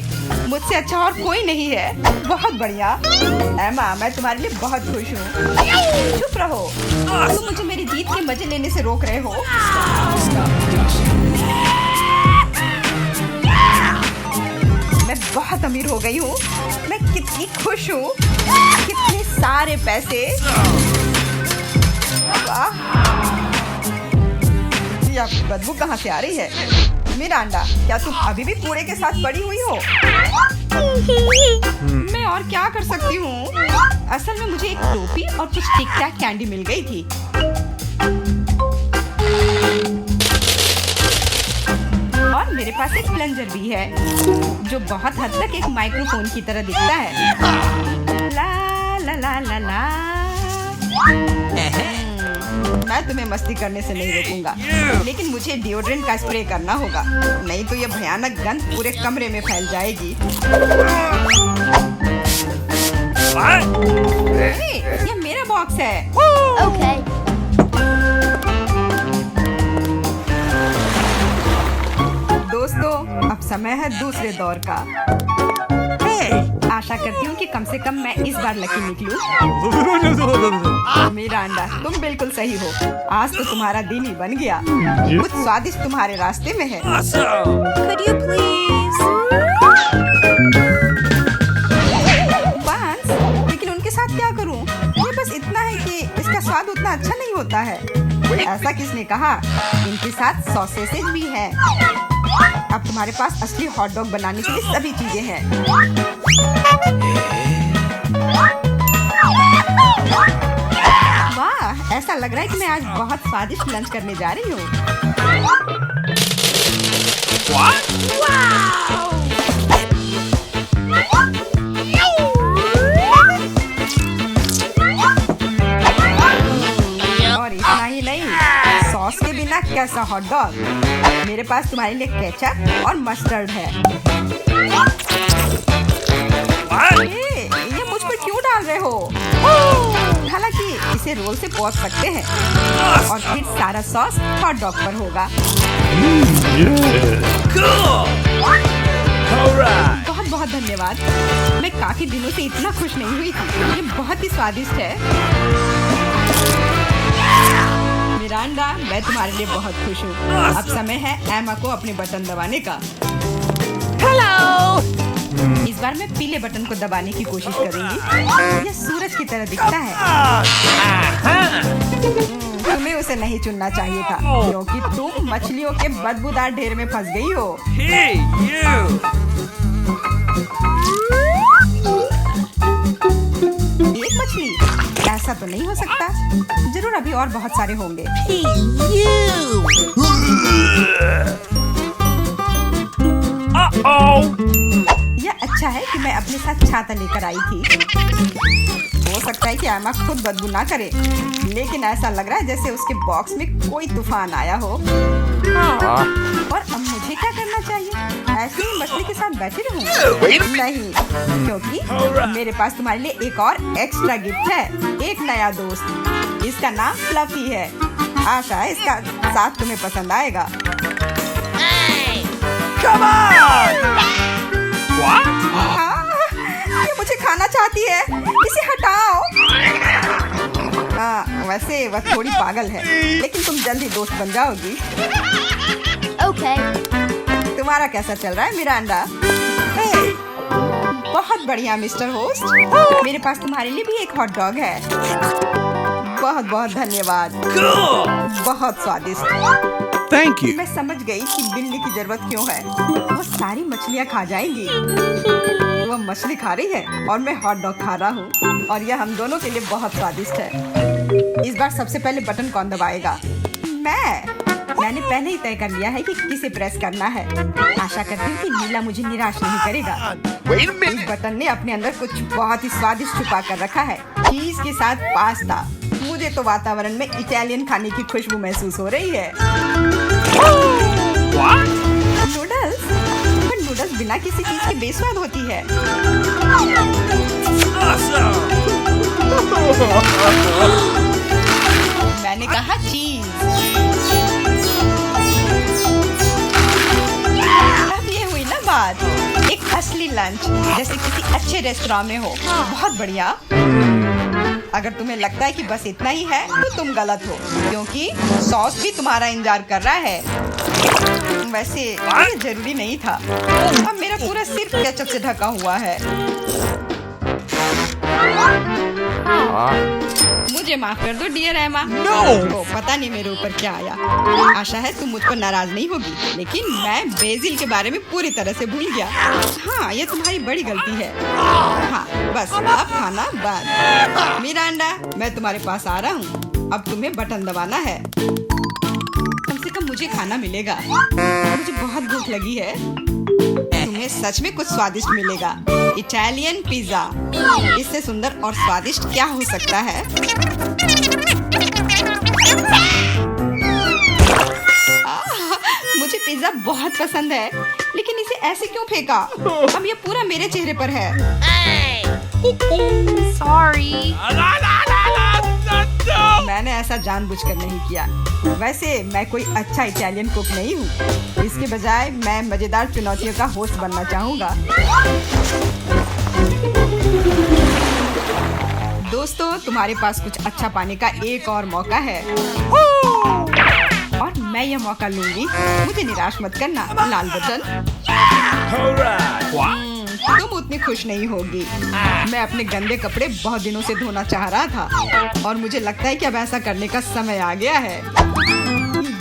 मुझसे अच्छा और कोई नहीं है। बहुत बढ़िया एमा, मैं तुम्हारे लिए बहुत खुश हूँ। चुप रहो, तुम मुझे मेरी जीत के मजे लेने से रोक रहे हो। मैं बहुत अमीर हो गई हूँ। मैं कितनी खुश हूँ। कितने सारे पैसे। वाह, यह बदबू कहाँ से आ रही है? मिरांडा, क्या तुम अभी भी कूड़े के साथ पड़ी हुई हो? मैं और क्या कर सकती हूँ? असल में मुझे एक टोपी और कुछ टिक टैक कैंडी मिल गई थी। और मेरे पास एक प्लंजर भी है, जो बहुत हद तक एक माइक्रोफोन की तरह दिखता है। ला ला ला ला ला। मैं तुम्हें मस्ती करने से नहीं रोकूंगा, लेकिन मुझे डिओड्रेंट का स्प्रे करना होगा, नहीं तो यह भयानक गंध पूरे कमरे में फैल जाएगी। यह मेरा बॉक्स है। Okay. दोस्तों, अब समय है दूसरे दौर का। आशा करती हूँ कि कम से कम मैं इस बार लकी निकलूं। मिरांडा, तुम बिल्कुल सही हो। आज तो तुम्हारा दिन ही बन गया। कुछ स्वादिष्ट तुम्हारे रास्ते में है। Could you please? बांस, लेकिन उनके साथ क्या करूँ? ये बस इतना है कि इसका स्वाद उतना अच्छा नहीं होता है। ऐसा किसने कहा? इनके साथ सॉसेसेज भी हैं। अब तुम्हारे पास असली हॉट डॉग बनाने के लिए सभी चीजें हैं। वाह, ऐसा लग रहा है कि मैं आज बहुत स्वादिष्ट लंच करने जा रही हूँ। और इतना ही नहीं, सॉस के बिना कैसा हॉट डॉग? मेरे पास तुम्हारे लिए केचप और मस्टर्ड है। ये मुझ पर क्यों डाल रहे हो? हालांकि इसे रोल से पोंछ सकते हैं और फिर सारा सॉस हॉट डॉग पर होगा। बहुत बहुत धन्यवाद। मैं काफी दिनों से इतना खुश नहीं हुई थी। ये बहुत ही स्वादिष्ट है। मिरांडा, मैं तुम्हारे लिए बहुत खुश हूँ। अब समय है एमा को अपने बटन दबाने का। हेलो। इस बार मैं पीले बटन को दबाने की कोशिश करूंगी। यह सूरज की तरह दिखता है। तुम्हें उसे नहीं चुनना चाहिए था, क्योंकि तुम मछलियों के बदबूदार ढेर में फंस गई हो। Hey, you! एक मछली? ऐसा तो नहीं हो सकता। जरूर अभी और बहुत सारे होंगे। Uh-oh! यह अच्छा है कि मैं अपने साथ छाता लेकर आई थी। हो सकता है है कि एमा खुद बदबू ना करे, लेकिन ऐसा लग रहा है जैसे उसके बॉक्स में कोई तूफान आया हो। और अब मुझे क्या करना चाहिए? ऐसे ही मछली के साथ बैठी रहूं? नहीं, क्योंकि मेरे पास तुम्हारे लिए एक और एक्स्ट्रा गिफ्ट है, एक नया दोस्त। इसका नाम फ्लफी है। आशा है इसका साथ तुम्हें पसंद आएगा। Come on! What? ये मुझे खाना चाहती है, इसे हटाओ। वैसे वह थोड़ी पागल है, लेकिन तुम जल्दी दोस्त बन जाओगी। Okay. तुम्हारा कैसा चल रहा है मिरांडा? बहुत बढ़िया मिस्टर होस्ट। मेरे पास तुम्हारे लिए भी एक हॉट डॉग है। बहुत बहुत धन्यवाद। Cool! बहुत स्वादिष्ट। Thank you. मैं समझ गई कि बिल्ली की जरूरत क्यों है। वो सारी मछलियाँ खा जाएंगी। वो मछली खा रही है और मैं हॉट डॉग खा रहा हूँ, और यह हम दोनों के लिए बहुत स्वादिष्ट है। इस बार सबसे पहले बटन कौन दबाएगा? मैंने पहले ही तय कर लिया है कि किसे प्रेस करना है। आशा करती हूँ कि नीला मुझे निराश नहीं करेगा। Wait a इस minute. बटन ने अपने अंदर कुछ बहुत ही स्वादिष्ट छुपा कर रखा है, चीज के साथ पास्ता। मुझे तो वातावरण में इटालियन खाने की खुशबू महसूस हो रही है। What? नूडल्स? पर नूडल्स बिना किसी चीज के बेस्वाद होती है। Awesome! मैंने कहा चीज। अब ये हुई ना बात, एक असली लंच जैसे किसी अच्छे रेस्टोरेंट में हो। बहुत बढ़िया। अगर तुम्हें लगता है कि बस इतना ही है तो तुम गलत हो, क्योंकि सॉस भी तुम्हारा इंतजार कर रहा है। वैसे ये जरूरी नहीं था। अब मेरा पूरा सिर केचप से ढका हुआ है। मुझे माफ कर दो डियर एमा। No! पता नहीं मेरे ऊपर क्या आया। आशा है तुम मुझ पर नाराज नहीं होगी, लेकिन मैं बेसिल के बारे में पूरी तरह से भूल गया। हाँ, ये तुम्हारी बड़ी गलती है। हाँ, बस अब खाना बंद। मिरांडा, मैं तुम्हारे पास आ रहा हूँ। अब तुम्हें बटन दबाना है। कम से कम मुझे खाना मिलेगा। मुझे बहुत भूख लगी है। तुम्हें सच में कुछ स्वादिष्ट मिलेगा। Italian pizza. इससे सुंदर और स्वादिष्ट क्या हो सकता है? मुझे पिज्जा बहुत पसंद है, लेकिन इसे ऐसे क्यों फेंका? अब ये पूरा मेरे चेहरे पर है। Sorry. La la la la la no! मैंने ऐसा जानबूझकर नहीं किया। वैसे मैं कोई अच्छा इटालियन कुक नहीं हूँ। इसके बजाय मैं मजेदार चुनौतियों का होस्ट बनना चाहूँगा। दोस्तों, तुम्हारे पास कुछ अच्छा पाने का एक और मौका है, और मैं यह मौका लूंगी। मुझे निराश मत करना। लाल बटन। Alright. What? तुम उतनी खुश नहीं होगी। मैं अपने गंदे कपड़े बहुत दिनों से धोना चाह रहा था, और मुझे लगता है कि अब ऐसा करने का समय आ गया है।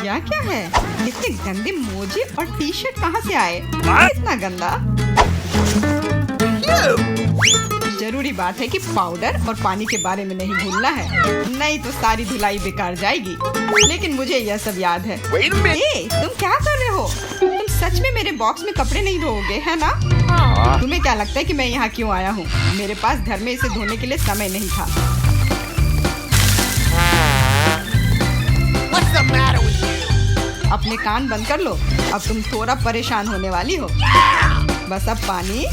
यह क्या है? इतने गंदे मोजे और टी शर्ट कहाँ से आए? इतना गंदा। जरूरी बात है कि पाउडर और पानी के बारे में नहीं भूलना है, नहीं तो सारी धुलाई बेकार जाएगी। लेकिन मुझे यह सब याद है। Wait a minute. ए, तुम क्या कर रहे हो? तुम सच में मेरे बॉक्स में कपड़े नहीं धोओगे, है ना? तुम्हें क्या लगता है कि मैं यहाँ क्यों आया हूँ? मेरे पास घर में इसे धोने के लिए समय नहीं था। What's the matter with you? अपने कान बंद कर लो। अब तुम थोड़ा परेशान होने वाली हो। बस अब पानी।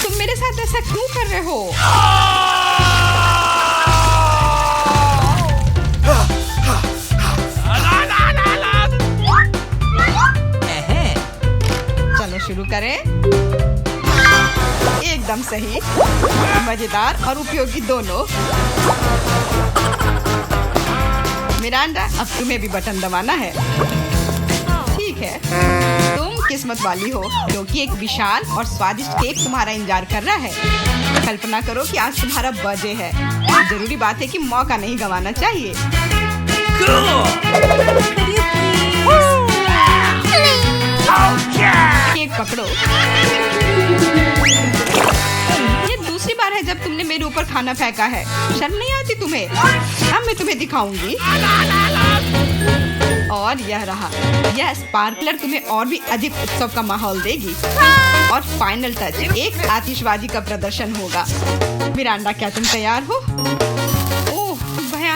तुम मेरे साथ ऐसा क्यों कर रहे हो? La la la la. चलो शुरू करें। एकदम सही, मजेदार और उपयोगी दोनों। मिरांडा, अब तुम्हें भी बटन दबाना है। ठीक है, तुम किस्मत वाली हो, क्योंकि एक विशाल और स्वादिष्ट केक तुम्हारा इंतजार कर रहा है। कल्पना करो कि आज तुम्हारा बर्थडे है। जरूरी बात है कि मौका नहीं गंवाना चाहिए। Cool. केक पकड़ो। ये दूसरी बार है जब तुमने मेरे ऊपर खाना फेंका है। शर्म नहीं आती तुम्हें? अब मैं तुम्हें दिखाऊंगी। और यह रहा। यह स्पार्कलर तुम्हें और भी अधिक उत्सव का माहौल देगी। और फाइनल टच, एक आतिशबाजी का प्रदर्शन होगा। मिरांडा, क्या तुम तैयार हो?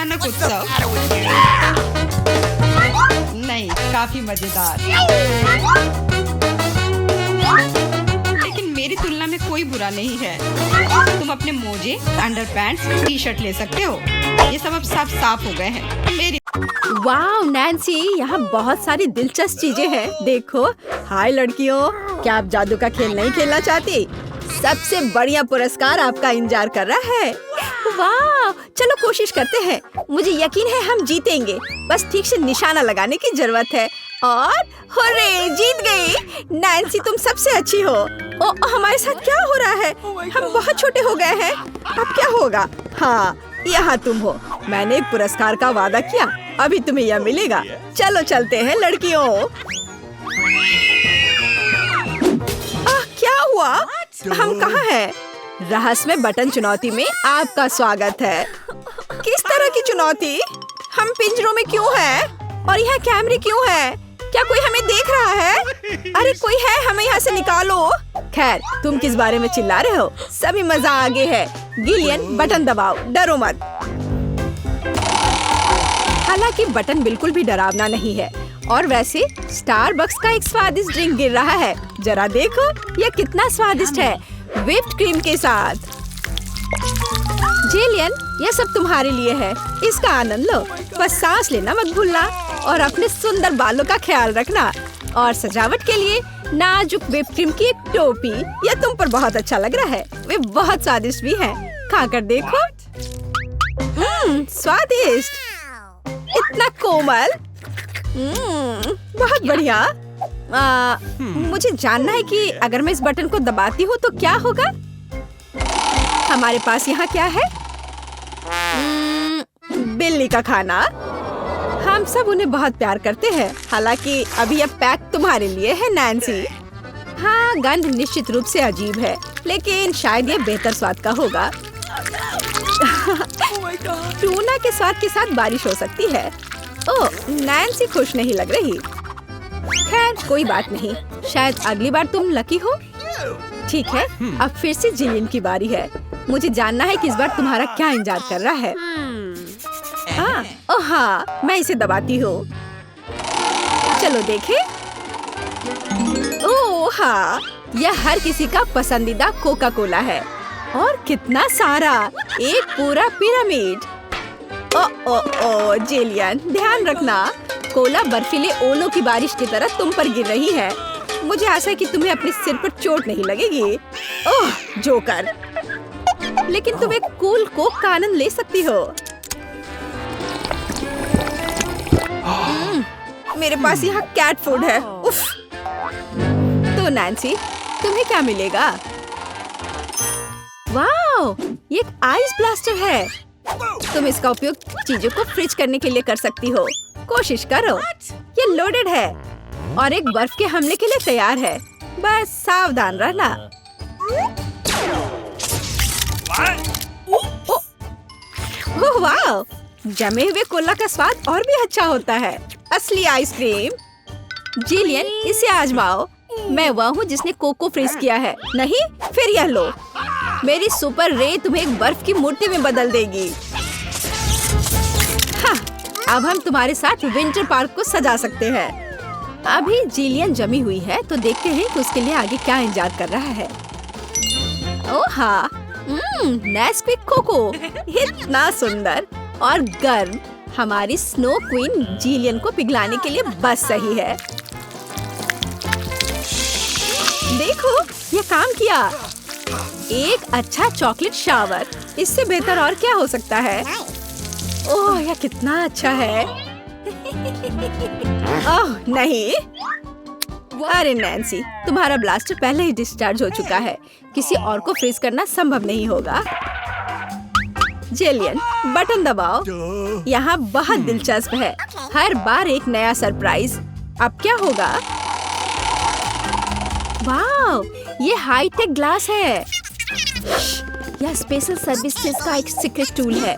भयानक उत्सव। नहीं, काफी मजेदार। लेकिन मेरी तुलना में कोई बुरा नहीं है। तुम अपने मोजे, अंडरपैंट्स, टी शर्ट ले सकते हो। ये सब अब सब साफ हो गए हैं। मेरी वाह नैन्सी, यहाँ बहुत सारी दिलचस्प चीजें हैं। देखो, हाय लड़कियों, क्या आप जादू का खेल नहीं खेलना चाहती? सबसे बढ़िया पुरस्कार आपका इंतजार कर रहा है। वाह, चलो कोशिश करते हैं। मुझे यकीन है हम जीतेंगे। बस ठीक से निशाना लगाने की जरूरत है। और हुर्रे, जीत गई। नैन्सी, तुम सबसे अच्छी हो। ओ, हमारे साथ क्या हो रहा है? हम बहुत छोटे हो गए हैं। अब क्या होगा? हाँ, यहाँ तुम हो। मैंने एक पुरस्कार का वादा किया, अभी तुम्हें यह मिलेगा। चलो चलते हैं लड़कियों। क्या हुआ? हम कहाँ हैं? रहस्यमय बटन चुनौती में आपका स्वागत है। किस तरह की चुनौती? हम पिंजरों में क्यों हैं? और यहाँ कैमरे क्यों हैं? क्या कोई हमें देख रहा है? अरे कोई है, हमें यहाँ से निकालो। खैर, तुम किस बारे में चिल्ला रहे हो? सभी मजा आगे है। गिलियन, बटन दबाओ, डरो मत। हालांकि बटन बिल्कुल भी डरावना नहीं है। और वैसे स्टारबक्स का एक स्वादिष्ट ड्रिंक गिर रहा है। जरा देखो, यह कितना स्वादिष्ट है, व्हिप्ड क्रीम के साथ। जेलियन, यह सब तुम्हारे लिए है। इसका आनंद लो। बस सांस लेना मत भूलना और अपने सुंदर बालों का ख्याल रखना। और सजावट के लिए नाजुक व्हिप्ड क्रीम की एक टोपी। यह तुम पर बहुत अच्छा लग रहा है। वे बहुत स्वादिष्ट भी हैं। खाकर देखो। स्वादिष्ट, इतना कोमल। बहुत बढ़िया। मुझे जानना है कि अगर मैं इस बटन को दबाती हूँ तो क्या होगा? हमारे पास यहाँ क्या है? बिल्ली का खाना। हम सब उन्हें बहुत प्यार करते हैं। हालांकि अभी यह पैक तुम्हारे लिए है नैन्सी। हाँ, गंध निश्चित रूप से अजीब है, लेकिन शायद यह बेहतर स्वाद का होगा। टूना के स्वाद के साथ बारिश हो सकती है। ओह, नैन्सी खुश नहीं लग रही। खैर, कोई बात नहीं। शायद अगली बार तुम लकी हो। ठीक है, अब फिर से जिलियन की बारी है। मुझे जानना है कि इस बार तुम्हारा क्या इंतजार कर रहा है। ओह हाँ, मैं इसे दबाती हूँ। चलो देखें। ओह हाँ, यह हर किसी का पसंदीदा कोका कोला है। और कितना सारा, एक पूरा पिरामिड। ओ जेलियन, ध्यान रखना, कोला बर्फीले ओलों की बारिश की तरह तुम पर गिर रही है। मुझे आशा है कि तुम्हें अपने सिर पर चोट नहीं लगेगी। ओह जोकर, लेकिन तुम एक कूल कोक का आनंद ले सकती हो। मेरे पास यहाँ कैट फूड है। उफ। तो नैन्सी, तुम्हें क्या मिलेगा? वाओ, ये एक आइस ब्लास्टर है। तुम इसका उपयोग चीजों को फ्रीज करने के लिए कर सकती हो। कोशिश करो। ये लोडेड है और एक बर्फ के हमले के लिए तैयार है। बस सावधान रहना। ओह वाह, जमे हुए कोला का स्वाद और भी अच्छा होता है। असली आइसक्रीम। जिलियन, इसे आजमाओ। मैं वह हूँ जिसने कोको फ्रीज किया है। नहीं, फिर यह लो। मेरी सुपर रे तुम्हें एक बर्फ की मूर्ति में बदल देगी। हाँ, अब हम तुम्हारे साथ विंटर पार्क को सजा सकते हैं। अभी जिलियन जमी हुई है, तो देखते हैं कि उसके लिए आगे क्या इंतजार कर रहा है। ओह हाँ, नेस्क्विक कोको, इतना सुंदर और गर्म। हमारी स्नो क्वीन जिलियन को पिघलाने के लिए बस सही है। देखो, ये काम किया। एक अच्छा चॉकलेट शावर, इससे बेहतर और क्या हो सकता है? ओह, यह कितना अच्छा है। ओह नहीं, अरे नैन्सी, तुम्हारा ब्लास्टर पहले ही डिस्चार्ज हो चुका है। किसी और को फ्रीज करना संभव नहीं होगा। जेलियन, बटन दबाओ। यहाँ बहुत दिलचस्प है। हर बार एक नया सरप्राइज। अब क्या होगा? वाह, ये हाईटेक ग्लास है। यह स्पेशल सर्विसेज का एक सीक्रेट टूल है।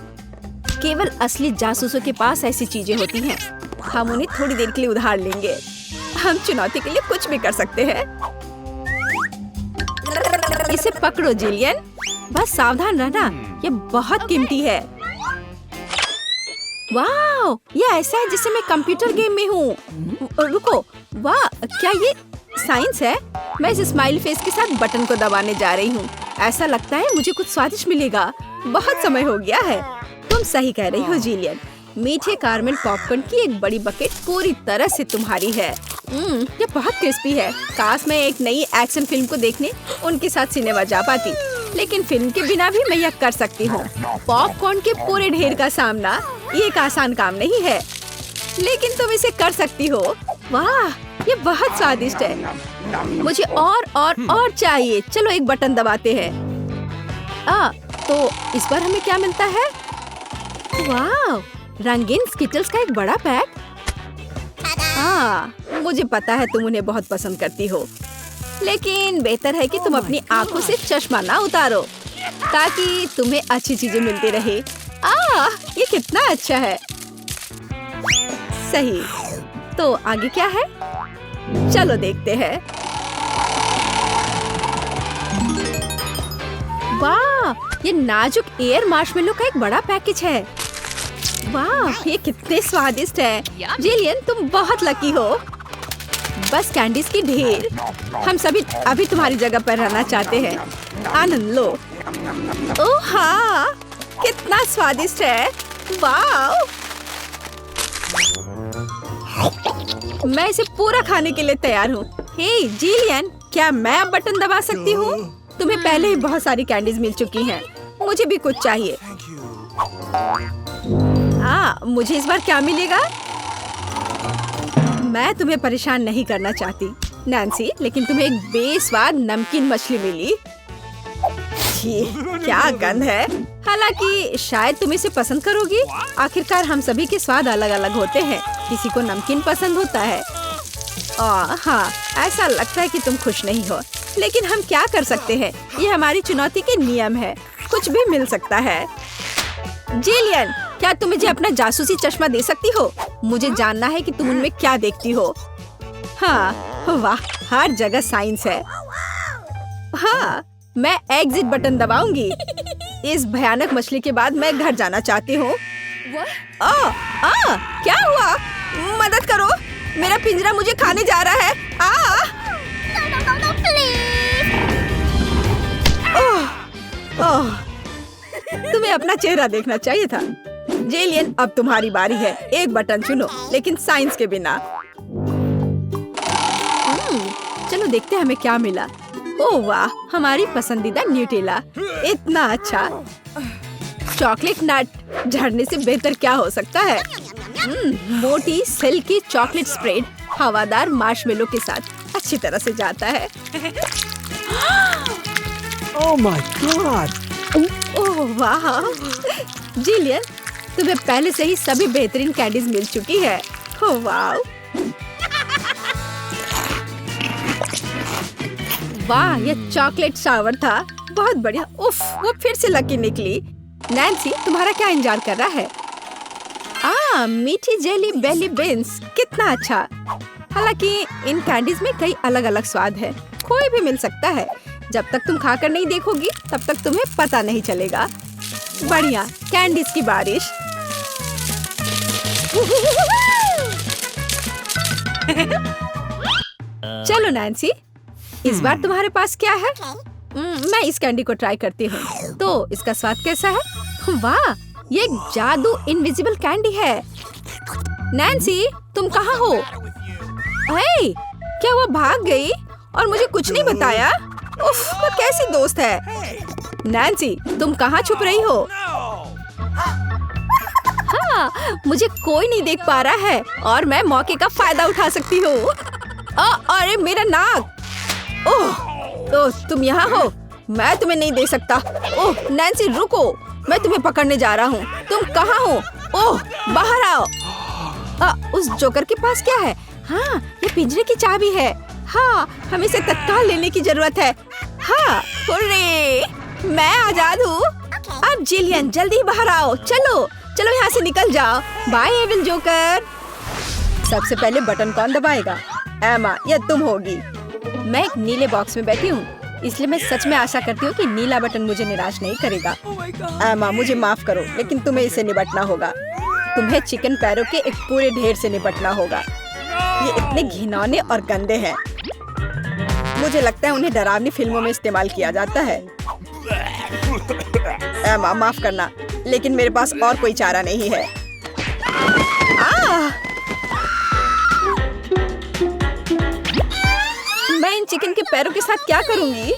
केवल असली जासूसों के पास ऐसी चीजें होती हैं। हम उन्हें थोड़ी देर के लिए उधार लेंगे। हम चुनौती के लिए कुछ भी कर सकते हैं। इसे पकड़ो जिलियन, बस सावधान रहना, ये बहुत कीमती है। वाह, ये ऐसा है जैसे मैं कंप्यूटर गेम में हूँ। रुको, वाह, क्या ये साइंस है? मैं इस स्माइल फेस के साथ बटन को दबाने जा रही हूँ। ऐसा लगता है मुझे कुछ स्वादिष्ट मिलेगा। बहुत समय हो गया है। तुम सही कह रही हो जिलियन। मीठे कारमेल पॉपकॉर्न की एक बड़ी बकेट पूरी तरह से तुम्हारी है। ये बहुत क्रिस्पी है। काश मैं एक नई एक्शन फिल्म को देखने उनके साथ सिनेमा जा पाती, लेकिन फिल्म के बिना भी मैं यह कर सकती हूँ। पॉपकॉर्न के पूरे ढेर का सामना ये एक आसान काम नहीं है, लेकिन तुम इसे कर सकती हो। वाह, ये बहुत स्वादिष्ट है। मुझे और चाहिए। चलो एक बटन दबाते हैं। तो इस बार हमें क्या मिलता है? वाह, रंगीन स्किटल्स का एक बड़ा पैक। मुझे पता है तुम उन्हें बहुत पसंद करती हो, लेकिन बेहतर है कि तुम अपनी आंखों से चश्मा ना उतारो ताकि तुम्हें अच्छी चीजें मिलती रहे। ये कितना अच्छा है। सही, तो आगे क्या है? चलो देखते हैं। वाह, ये नाजुक एयर मार्शमेलो का एक बड़ा पैकेज है। वाह, ये कितने स्वादिष्ट है। जिलियन, तुम बहुत लकी हो। बस कैंडीज की ढेर। हम सभी अभी तुम्हारी जगह पर रहना चाहते हैं। आनंद लो। ओह हाँ, कितना स्वादिष्ट है। वाह, मैं इसे पूरा खाने के लिए तैयार हूँ। हे जिलियन, क्या मैं अब बटन दबा सकती हूँ? तुम्हें पहले ही बहुत सारी कैंडीज मिल चुकी हैं। मुझे भी कुछ चाहिए। मुझे इस बार क्या मिलेगा? मैं तुम्हें परेशान नहीं करना चाहती नैन्सी, लेकिन तुम्हें एक बेस्वाद नमकीन मछली मिली। क्या गंध है। हालांकि शायद तुम इसे पसंद करोगी। आखिरकार हम सभी के स्वाद अलग अलग होते हैं। किसी को नमकीन पसंद होता है। हाँ, ऐसा लगता है कि तुम खुश नहीं हो, लेकिन हम क्या कर सकते हैं? ये हमारी चुनौती के नियम है। कुछ भी मिल सकता है। जिलियन, क्या तुम मुझे अपना जासूसी चश्मा दे सकती हो? मुझे जानना है कि तुम उनमें क्या देखती हो। हाँ, वाह, हर जगह साइंस है। हाँ, मैं एग्जिट बटन दबाऊंगी। इस भयानक मछली के बाद मैं घर जाना चाहती हूँ। क्या हुआ? मदद करो, मेरा पिंजरा मुझे खाने जा रहा है। No, please. तुम्हें अपना चेहरा देखना चाहिए था। जेलियन, अब तुम्हारी बारी है। एक बटन चुनो, लेकिन साइंस के बिना। चलो देखते हैं हमें क्या मिला। ओह वाह, हमारी पसंदीदा न्यूटेला। इतना अच्छा। चॉकलेट नट झड़ने से बेहतर क्या हो सकता है? मोटी सिल्की चॉकलेट स्प्रेड हवादार मार्शमेलो के साथ अच्छी तरह से जाता है। Oh my God! ओह वाह, जिलियन, तुम्हें पहले से ही सभी बेहतरीन कैंडीज मिल चुकी है। ओह वाह, वाह, ये चॉकलेट शावर था। बहुत बढ़िया। उफ, वो फिर से लकी निकली। नैन्सी, तुम्हारा क्या इंतजार कर रहा है? मीठी जेली बेली बीन्स, कितना अच्छा। हालांकि इन कैंडीज में कई अलग अलग स्वाद है। कोई भी मिल सकता है। जब तक तुम खाकर नहीं देखोगी, तब तक तुम्हें पता नहीं चलेगा। बढ़िया, कैंडीज की बारिश। चलो नैन्सी, इस बार तुम्हारे पास क्या है? मैं इस कैंडी को ट्राई करती हूँ। तो इसका स्वाद कैसा है? वाह, ये एक जादू इनविजिबल कैंडी है। नैन्सी, तुम कहाँ हो? हे, क्या वो भाग गई और मुझे कुछ नहीं बताया? उफ, वो कैसी दोस्त है। नैन्सी, तुम कहाँ छुप रही हो? हाँ, मुझे कोई नहीं देख पा रहा है और मैं मौके का फायदा उठा सकती हूँ। अरे मेरा नाक। ओह, तुम यहाँ हो? मैं तुम्हें नहीं दे सकता। ओह नैन्सी, रुको, मैं तुम्हें पकड़ने जा रहा हूँ। तुम कहाँ हो? ओह, बाहर आओ। उस जोकर के पास क्या है? हाँ, ये पिंजरे की चाबी है। हाँ, हमें इसे तत्काल लेने की जरूरत है। हाँ, हुर्रे, मैं आजाद हूँ। अब जिलियन, जल्दी बाहर आओ। चलो चलो, यहाँ से निकल जाओ। Bye evil joker. सबसे पहले बटन कौन दबाएगा? एमा, या तुम होगी। मैं एक नीले बॉक्स में बैठी हूँ, इसलिए मैं सच में आशा करती हूँ कि नीला बटन मुझे निराश नहीं करेगा। एमा, मुझे माफ करो, लेकिन तुम्हें इसे निपटना होगा। तुम्हें चिकन पैरों के एक पूरे ढेर से निपटना होगा। ये इतने घिनौने और गंदे हैं। मुझे लगता है उन्हें डरावनी फिल्मों में इस्तेमाल किया जाता है। एमा, माफ करना, लेकिन मेरे पास और कोई चारा नहीं है। मैं इन चिकन के पैरों के साथ क्या करूंगी?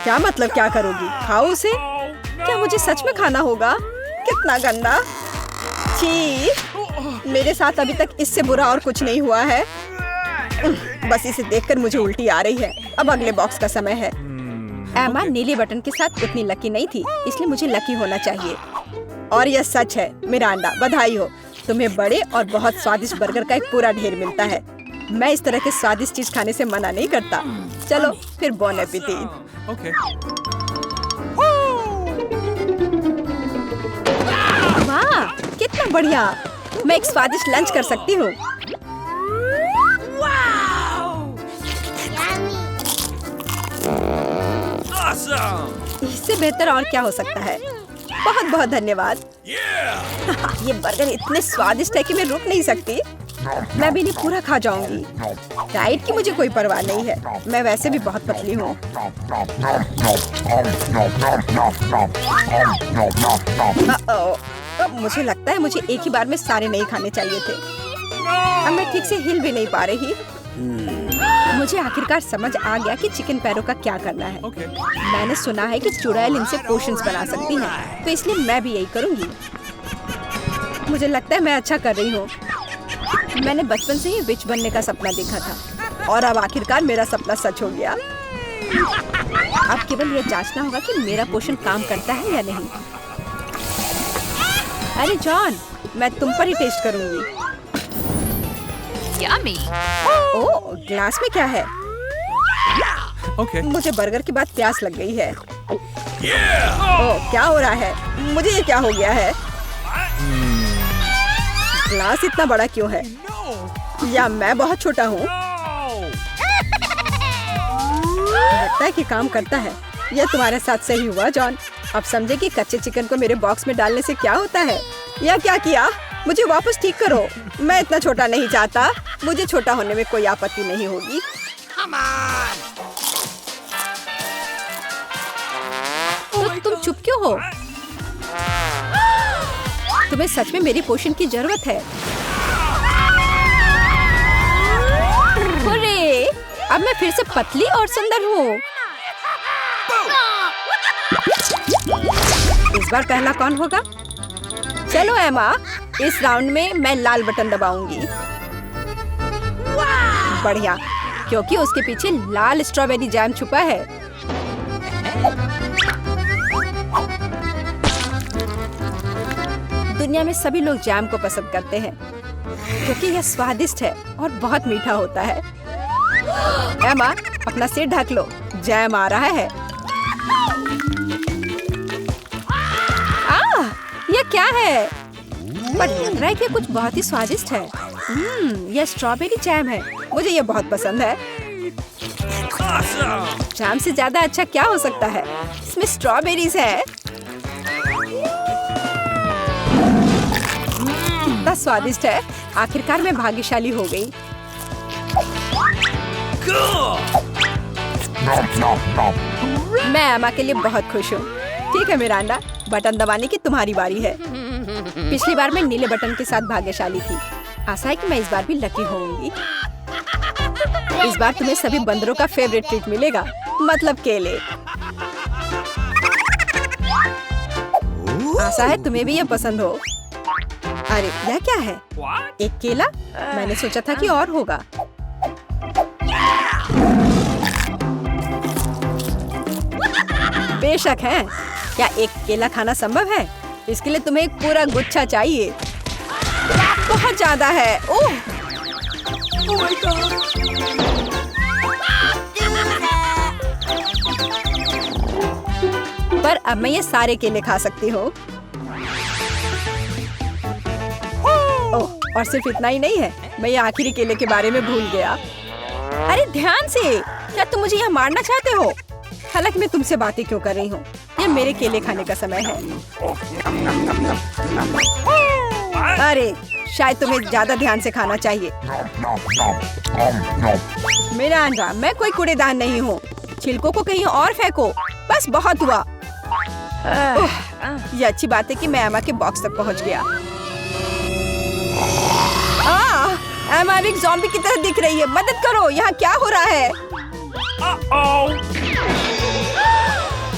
क्या मतलब क्या करोगी? खाओ उसे? क्या मुझे सच में खाना होगा? कितना गंदा! छी! मेरे साथ अभी तक इससे बुरा और कुछ नहीं हुआ है। बस इसे देखकर मुझे उल्टी आ रही है। अब अगले बॉक्स का समय है। एमा नीले बटन के साथ उतनी लकी नहीं थी, इसलिए मुझे लकी होना चाहिए। और यह सच है। मिरांडा, बधाई हो, तुम्हें बड़े और बहुत स्वादिष्ट बर्गर का एक पूरा ढेर मिलता है। मैं इस तरह के स्वादिष्ट चीज खाने से मना नहीं करता। चलो फिर बॉन एपेटिट। वाह, कितना बढ़िया! मैं एक स्वादिष्ट लंच कर सकती हूँ। इससे बेहतर और क्या हो सकता है? बहुत बहुत धन्यवाद। ये बर्गर इतने स्वादिष्ट है कि मैं रुक नहीं सकती। मैं भी नहीं पूरा खा जाऊंगी। डाइट की मुझे कोई परवाह नहीं है। मैं वैसे भी बहुत पतली हूँ। अब मुझे लगता है मुझे एक ही बार में सारे नहीं खाने चाहिए थे। अब मैं ठीक से हिल भी नहीं पा रही। मुझे आखिरकार समझ आ गया कि चिकन पैरों का क्या करना है। मैंने सुना है कि चुड़ैल इनसे पोशंस बना सकती हैं, तो इसलिए मैं भी यही करूंगी। मुझे लगता है मैं अच्छा कर रही हूँ। मैंने बचपन से ही विच बनने का सपना देखा था और अब आखिरकार मेरा सपना सच हो गया। अब केवल यह जांचना होगा कि मेरा पोषण काम करता है या नहीं। अरे जॉन, मैं तुम पर ही टेस्ट करूंगी। Yummy. ओह, ग्लास में क्या है? मुझे बर्गर के बाद प्यास लग गई है। ओह, क्या हो रहा है? मुझे ये क्या हो गया है? ग्लास इतना बड़ा क्यों है? या मैं बहुत छोटा हूँ? लगता है कि काम करता है। यह तुम्हारे साथ सही हुआ जॉन। अब समझे कि कच्चे चिकन को मेरे बॉक्स में डालने से क्या होता है। या क्या किया? मुझे वापस ठीक करो। मैं इतना छोटा नहीं चाहता। मुझे छोटा होने में कोई आपत्ति नहीं होगी। तो तुम चुप क्यों हो? तुम्हें सच में मेरी पोषण की जरूरत है। अरे, अब मैं फिर से पतली और सुंदर हूँ। इस बार पहला कौन होगा? चलो एमा, इस राउंड में मैं लाल बटन दबाऊंगी। बढ़िया, क्योंकि उसके पीछे लाल स्ट्रॉबेरी जैम छुपा है। दुनिया में सभी लोग जैम को पसंद करते हैं क्योंकि यह स्वादिष्ट है और बहुत मीठा होता है। एमा, अपना सिर ढक लो, जैम आ रहा है। यह क्या है? पर लग रहा है कि कुछ बहुत ही स्वादिष्ट है। यह स्ट्रॉबेरी जैम है। मुझे यह बहुत पसंद है। जैम से ज्यादा अच्छा क्या हो सकता है? इसमें स्ट्रॉबेरीज है। कितना स्वादिष्ट है। आखिरकार मैं भाग्यशाली हो गई। मैं एमा के लिए बहुत खुश हूँ। ठीक है मिरांडा, बटन दबाने की तुम्हारी बारी है। पिछली बार मैं नीले बटन के साथ भाग्यशाली थी। आशा है कि मैं इस बार भी लकी होऊंगी। इस बार तुम्हें सभी बंदरों का फेवरेट ट्रीट मिलेगा, मतलब केले। आशा है तुम्हें भी ये पसंद हो। अरे यह क्या है? एक केला? मैंने सोचा था कि और होगा। बेशक है। क्या एक केला खाना संभव है? इसके लिए तुम्हें एक पूरा गुच्छा चाहिए। बहुत ज्यादा है। ओह! पर अब मैं ये सारे केले खा सकती हूँ। ओह, और सिर्फ इतना ही नहीं है, मैं ये आखिरी केले के बारे में भूल गया। अरे ध्यान से! क्या तुम मुझे यहाँ मारना चाहते हो? हालांकि मैं तुमसे बातें क्यों कर रही हूँ? ये मेरे केले खाने का समय है। अरे शायद तुम्हें ज्यादा ध्यान से खाना चाहिए। मिरांडा, मैं कोई कूड़ेदान नहीं हूँ। छिलकों को कहीं और फेंको। बस बहुत हुआ। ये अच्छी बात है कि मैं एमा के बॉक्स तक पहुँच गया। एमा एक ज़ॉम्बी की तरह दिख रही है। मदद करो, यहाँ क्या हो रहा है?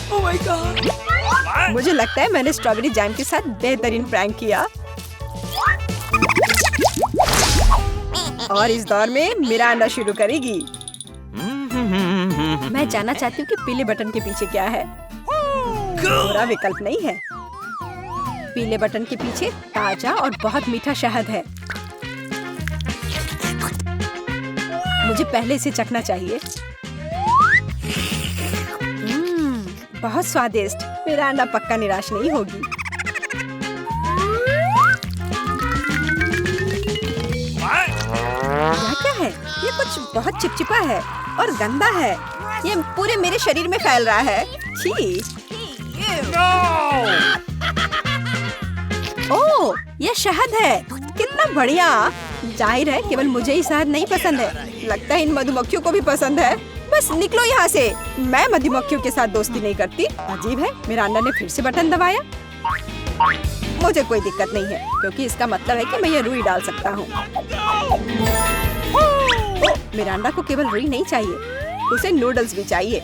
Oh my God! मुझे लगता है मैंने स्ट्रॉबेरी जैम के साथ बेहतरीन प्रैंक किया। और इस दौर में मिरांडा शुरू करेगी। मैं जानना चाहती हूँ कि पीले बटन के पीछे क्या है। बुरा विकल्प नहीं है। पीले बटन के पीछे ताजा और बहुत मीठा शहद है। मुझे पहले इसे चखना चाहिए। बहुत स्वादिष्ट। मिरांडा पक्का निराश नहीं होगी। यह क्या है? ये कुछ बहुत चिपचिपा है और गंदा है। ये पूरे मेरे शरीर में फैल रहा है। छी! ओह, यह शहद है। कितना बढ़िया। जाहिर है केवल मुझे ही शहद नहीं पसंद है। लगता है इन मधुमक्खियों को भी पसंद है। बस निकलो यहाँ से। मैं मधुमक्खियों के साथ दोस्ती नहीं करती। अजीब है। मिरांडा ने फिर से बटन दबाया। मुझे कोई दिक्कत नहीं है क्योंकि इसका मतलब है कि मैं ये रुई डाल सकता हूँ। मिरांडा को केवल रुई नहीं चाहिए, उसे नूडल्स भी चाहिए।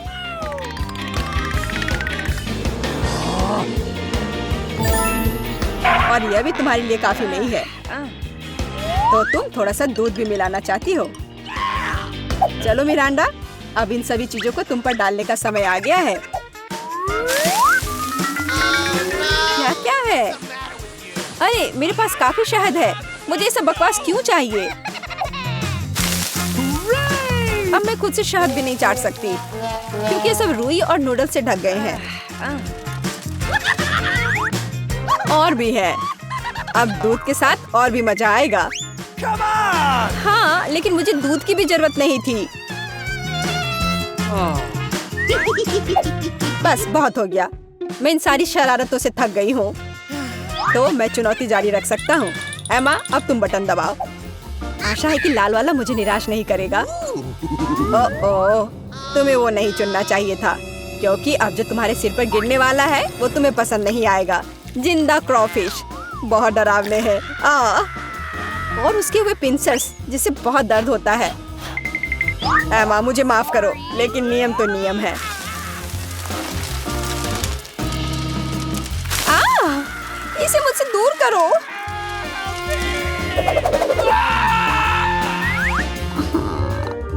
और यह भी तुम्हारे लिए काफी नहीं है। तो तुम थोड़ा सा दूध भी मिलाना चाहती हो। चलो मिरांडा, अब इन सभी चीजों को तुम पर डालने का समय आ गया है। क्या है? अरे मेरे पास काफी शहद है। मुझे ये सब बकवास क्यों चाहिए? अब मैं खुद से शहद भी नहीं चाट सकती क्योंकि ये सब रुई और नूडल्स से ढक गए हैं। और भी है। अब दूध के साथ और भी मजा आएगा। हाँ, लेकिन मुझे दूध की भी जरूरत नहीं थी। बस बहुत हो गया। मैं इन सारी शरारतों से थक गई हूँ। तो मैं चुनौती जारी रख सकता हूँ। एमा, अब तुम बटन दबाओ। आशा है कि लाल वाला मुझे निराश नहीं करेगा। ओह, तुम्हें वो नहीं चुनना चाहिए था क्योंकि अब जो तुम्हारे सिर पर गिरने वाला है वो तुम्हें पसंद नहीं आएगा। जिंदा क्रॉफिश बहुत डरावने हैं। और उसके हुए पिंसर्स जिससे बहुत दर्द होता है। एमा, मुझे माफ करो लेकिन नियम तो नियम है। इसे मुझसे दूर करो।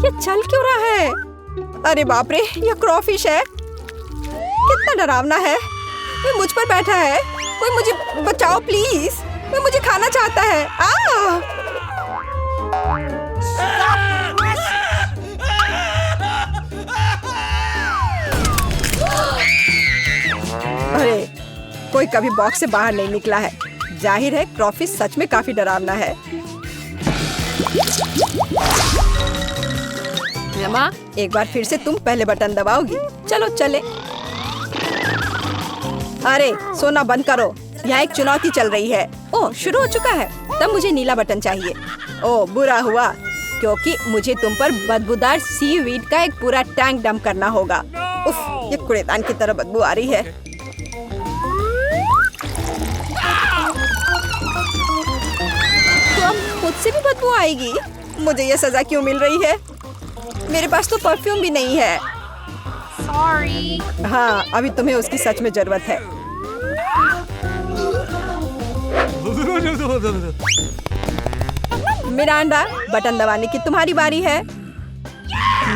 ये चल क्यों रहा है? अरे बाप रे, ये क्रॉफिश है। कितना डरावना है। ये मुझ पर बैठा है। कोई मुझे बचाओ प्लीज। ये मुझे खाना चाहता है। अरे, कोई कभी बॉक्स से बाहर नहीं निकला है। जाहिर है क्रॉफिश सच में काफी डरावना है। एमा, एक बार फिर से तुम पहले बटन दबाओगी। चलो चले। अरे सोना बंद करो, यहाँ एक चुनौती चल रही है। ओह, शुरू हो चुका है। तब मुझे नीला बटन चाहिए। ओह, बुरा हुआ क्योंकि मुझे तुम पर बदबूदार सीवीड का एक पूरा टैंक डंप करना होगा। उफ, ये कूड़ेदान की तरह बदबू आ रही है। खुद से भी बदबू आएगी। मुझे ये सजा क्यों मिल रही है? मेरे पास तो परफ्यूम भी नहीं है। Sorry. हाँ, अभी तुम्हें उसकी सच में जरूरत है। मिरांडा, बटन दबाने की तुम्हारी बारी है।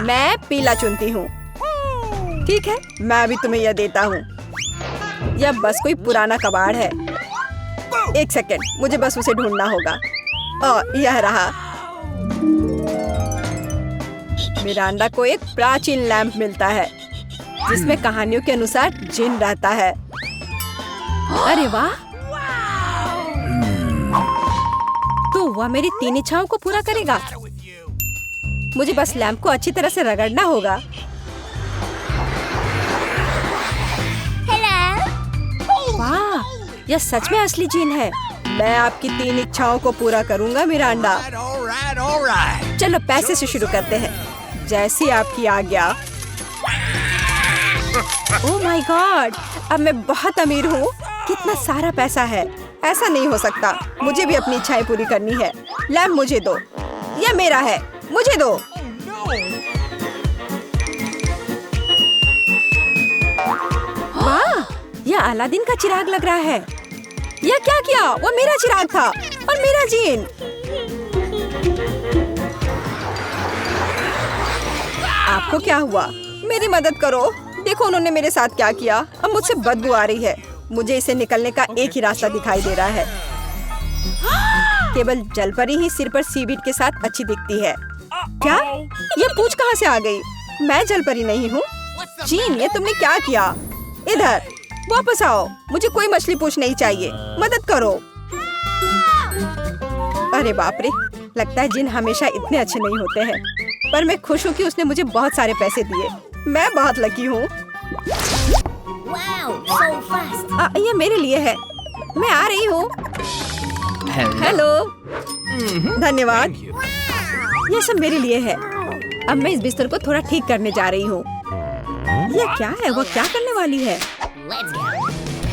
मैं पीला चुनती हूँ। ठीक है, मैं अभी तुम्हें यह देता हूँ। यह बस कोई पुराना कबाड़ है। एक सेकेंड, मुझे बस उसे ढूंढना होगा। यह रहा। मिरांडा को एक प्राचीन लैंप मिलता है जिसमें कहानियों के अनुसार जिन रहता है। अरे वाह! तो वह मेरी 3 इच्छाओं को पूरा करेगा। मुझे बस लैंप को अच्छी तरह से रगड़ना होगा। Hello. वाह! यह सच में असली जिन है। मैं आपकी 3 इच्छाओं को पूरा करूंगा मिरांडा। चलो पैसे से शुरू करते हैं, जैसी आपकी आज्ञा। ओह माय गॉड, अब मैं बहुत अमीर हूँ। कितना सारा पैसा है, ऐसा नहीं हो सकता। मुझे भी अपनी इच्छाएं पूरी करनी है। लैम्प मुझे दो, यह मेरा है, मुझे दो। वाह, यह अलादीन का चिराग लग रहा है। यह क्या किया? वो मेरा चिराग था और मेरा जीन। आपको क्या हुआ? मेरी मदद करो। देखो उन्होंने मेरे साथ क्या किया। अब मुझसे बदबू आ रही है। मुझे इसे निकलने का एक ही रास्ता दिखाई दे रहा है। केवल जलपरी ही सिर पर सीवीड के साथ अच्छी दिखती है। क्या? ये पूंछ कहाँ से आ गई? मैं जलपरी नहीं हूँ। जीन, ये तुमने क्या किया? इधर वापस आओ। मुझे कोई मछली पूंछ नहीं चाहिए। मदद करो। अरे बाप रे, लगता है जिन हमेशा इतने अच्छे नहीं होते हैं। पर मैं खुश हूँ कि उसने मुझे बहुत सारे पैसे दिए। मैं बहुत लकी हूँ। ये मेरे लिए है। मैं आ रही हूँ। हेलो, धन्यवाद। ये सब मेरे लिए है। अब मैं इस बिस्तर को थोड़ा ठीक करने जा रही हूँ। ये क्या है? वो क्या करने वाली है?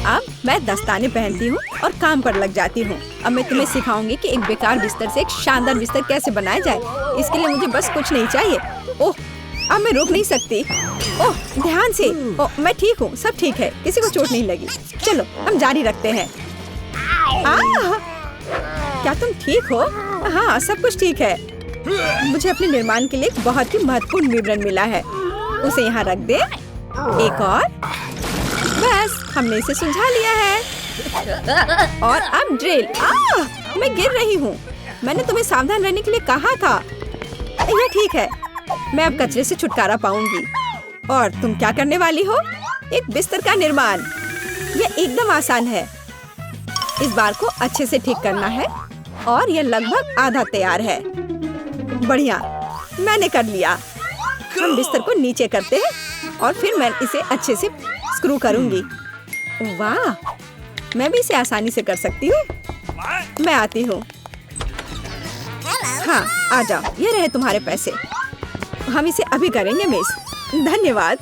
अब मैं दस्ताने पहनती हूँ और काम पर लग जाती हूँ। अब मैं तुम्हें सिखाऊंगी कि एक बेकार बिस्तर से एक शानदार बिस्तर कैसे बनाया जाए। इसके लिए मुझे बस कुछ नहीं चाहिए। ओह, अब मैं रुक नहीं सकती। ओह, ध्यान से। ओह, मैं ठीक हूँ, सब ठीक है, किसी को चोट नहीं लगी। चलो हम जारी रखते हैं। क्या तुम ठीक हो? हाँ, सब कुछ ठीक है। मुझे अपने निर्माण के लिए एक बहुत ही महत्वपूर्ण विवरण मिला है। उसे यहाँ रख दे। एक और। बस, हमने इसे सुलझा लिया है। और अब ड्रिल। मैं गिर रही हूँ। मैंने तुम्हें सावधान रहने के लिए कहा था। यह ठीक है। मैं अब कचरे से छुटकारा पाऊंगी। और तुम क्या करने वाली हो? एक बिस्तर का निर्माण। यह एकदम आसान है। इस बार को अच्छे से ठीक करना है और यह लगभग आधा तैयार है। बढ़िया, मैंने कर लिया। हम बिस्तर को नीचे करते हैं और फिर मैं इसे अच्छे से स्क्रू करूंगी। वाह, मैं भी इसे आसानी से कर सकती हूँ। मैं आती हूँ। हाँ, आ जाओ। ये रहे तुम्हारे पैसे। हम इसे अभी करेंगे मिस। धन्यवाद।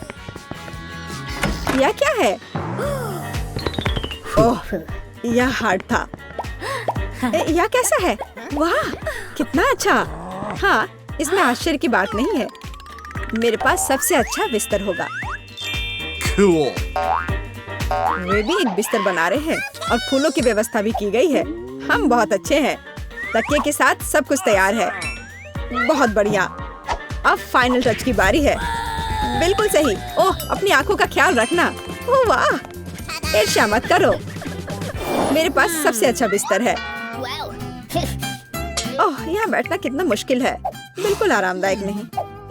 यह क्या है? ओह, यह हार्ड था। यह कैसा है? वाह, कितना अच्छा। हाँ, इसमें आश्चर्य की बात नहीं है। मेरे पास सबसे अच्छा बिस्तर होगा। Cool. वे भी एक बिस्तर बना रहे हैं और फूलों की व्यवस्था भी की गई है। हम बहुत अच्छे हैं। तकिए के साथ सब कुछ तैयार है। बहुत बढ़िया। अब फाइनल टच की बारी है। बिल्कुल सही। ओह, अपनी आंखों का ख्याल रखना। ओह वाह, ईर्ष्या मत करो। मेरे पास सबसे अच्छा बिस्तर है। ओह, यहाँ बैठना कितना मुश्किल है। बिल्कुल आरामदायक नहीं।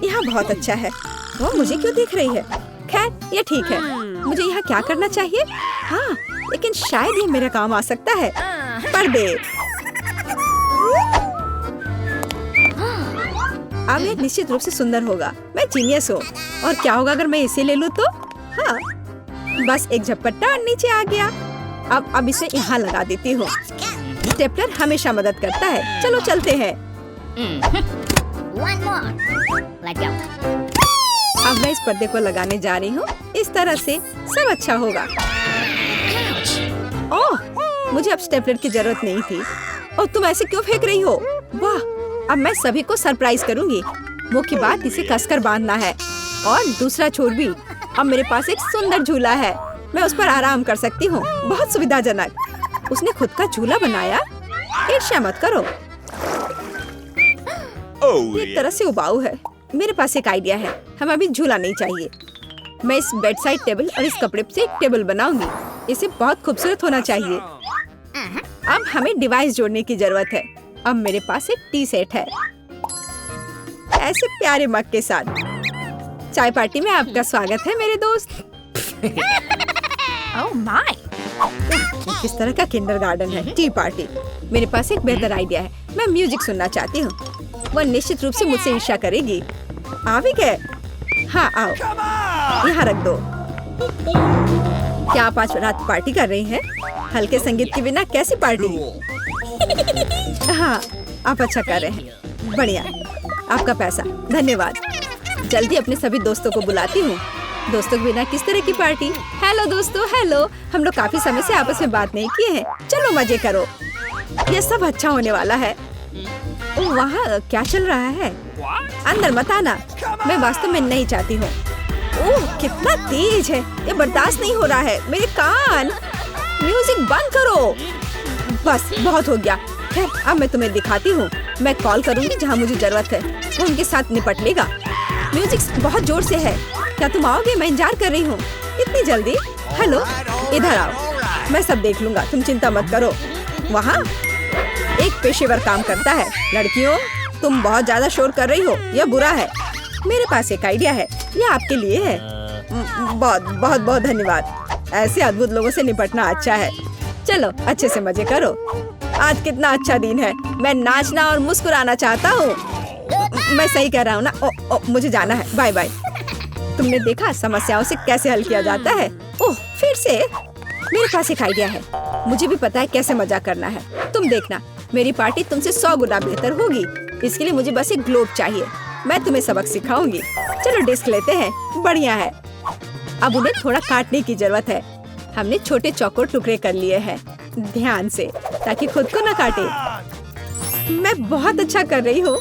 यहाँ बहुत अच्छा है। वो मुझे क्यों देख रही है? खैर, ये ठीक है। मुझे यहाँ क्या करना चाहिए? हाँ, लेकिन शायद ये मेरा काम आ सकता है। पर्दे। अब ये निश्चित रूप से सुंदर होगा। मैं जीनियस हूँ। और क्या होगा अगर मैं इसे ले लूँ तो? हाँ, बस एक झपट्टा और नीचे आ गया। अब इसे यहाँ लगा देती हूँ। स्टेपलर हमेशा मदद करता है। चलो चलते हैं। अब मैं इस पर्दे को लगाने जा रही हूँ। इस तरह से सब अच्छा होगा। ओह, मुझे अब स्टेपलर की जरूरत नहीं थी। और तुम ऐसे क्यों फेंक रही हो? वाह, अब मैं सभी को सरप्राइज करूंगी। मुख्य बात इसे कसकर बांधना है। और दूसरा छोर भी। अब मेरे पास एक सुंदर झूला है। मैं उस पर आराम कर सकती हूँ। बहुत सुविधाजनक। उसने खुद का झूला बनाया। ईर्ष्या मत करो। एक तरह से उबाऊ है। मेरे पास एक आइडिया है। हमें अभी झूला नहीं चाहिए। मैं इस बेड साइड टेबल और इस कपड़े से एक टेबल बनाऊंगी। इसे बहुत खूबसूरत होना चाहिए। अब हमें डिवाइस जोड़ने की जरूरत है। अब मेरे पास एक टी सेट है, ऐसे प्यारे मग के साथ। चाय पार्टी में आपका स्वागत है मेरे दोस्त। Oh my! किस तरह का किंडरगार्टन है? T party. मेरे पास एक बेहतर आइडिया है। मैं म्यूजिक सुनना चाहती हूँ। वह निश्चित रूप से मुझसे ईर्ष्या करेगी। आ भी गए? हाँ, आओ। यहाँ रख दो। क्या आप आज रात पार्टी कर रही हैं? हल्के संगीत के बिना कैसी पार्टी? हाँ, आप अच्छा कर रहे हैं। बढ़िया, आपका पैसा, धन्यवाद। जल्दी अपने सभी दोस्तों को बुलाती हूँ। दोस्तों के बिना किस तरह की पार्टी। हेलो दोस्तों, हेलो। हम लोग काफी समय से आपस में बात नहीं किए हैं। चलो मजे करो, ये सब अच्छा होने वाला है। ओह, वहाँ क्या चल रहा है? अंदर मत आना, मैं वास्तव में नहीं चाहती हूँ। ओह, कितना तेज है, ये बर्दाश्त नहीं हो रहा है। मेरे कान, म्यूजिक बंद करो। बस बहुत हो गया। खैर, अब मैं तुम्हें दिखाती हूँ। मैं कॉल करूँगी जहाँ मुझे जरूरत है, वो उनके साथ निपट लेगा। म्यूजिक बहुत जोर से है। क्या तुम आओगे? मैं इंतजार कर रही हूँ। इतनी जल्दी? हेलो, इधर आओ, मैं सब देख लूंगा, तुम चिंता मत करो। वहाँ एक पेशेवर काम करता है। लड़कियों, तुम बहुत ज्यादा शोर कर रही हो, यह बुरा है। मेरे पास एक आइडिया है, यह आपके लिए है। बहुत बहुत बहुत धन्यवाद। ऐसे अद्भुत लोगों से निपटना अच्छा है। चलो अच्छे से मजे करो। आज कितना अच्छा दिन है। मैं नाचना और मुस्कुराना चाहता हूँ। मैं सही कह रहा हूँ ना? ओ, मुझे जाना है। Bye bye. तुमने देखा समस्याओं से कैसे हल किया जाता है? ओह, फिर से? मेरे पास एक आइडिया है। मुझे भी पता है कैसे मजाक करना है। तुम देखना, मेरी पार्टी तुमसे 100 गुना बेहतर होगी। इसके लिए मुझे बस एक ग्लोब चाहिए। मैं तुम्हें सबक सिखाऊंगी। चलो डिस्क लेते हैं। बढ़िया है। अब उन्हें थोड़ा काटने की जरूरत है। हमने छोटे चौकोर टुकड़े कर लिए हैं, ध्यान से, ताकि खुद को न काटे। मैं बहुत अच्छा कर रही हूँ।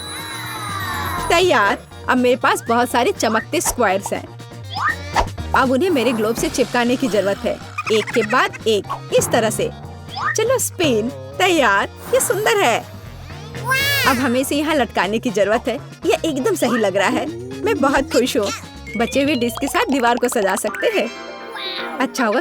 तैयार। अब मेरे पास बहुत सारे चमकते स्क्वायर्स हैं। अब उन्हें मेरे ग्लोब से चिपकाने की जरूरत है, एक के बाद एक, इस तरह से। चलो स्पिन। तैयार, ये सुंदर है। अब हमें इसे यहाँ लटकाने की जरूरत है। यह एकदम सही लग रहा है। मैं बहुत खुश हूँ। बचे हुए डिस्क के साथ दीवार को सजा सकते हैं। अच्छा होगा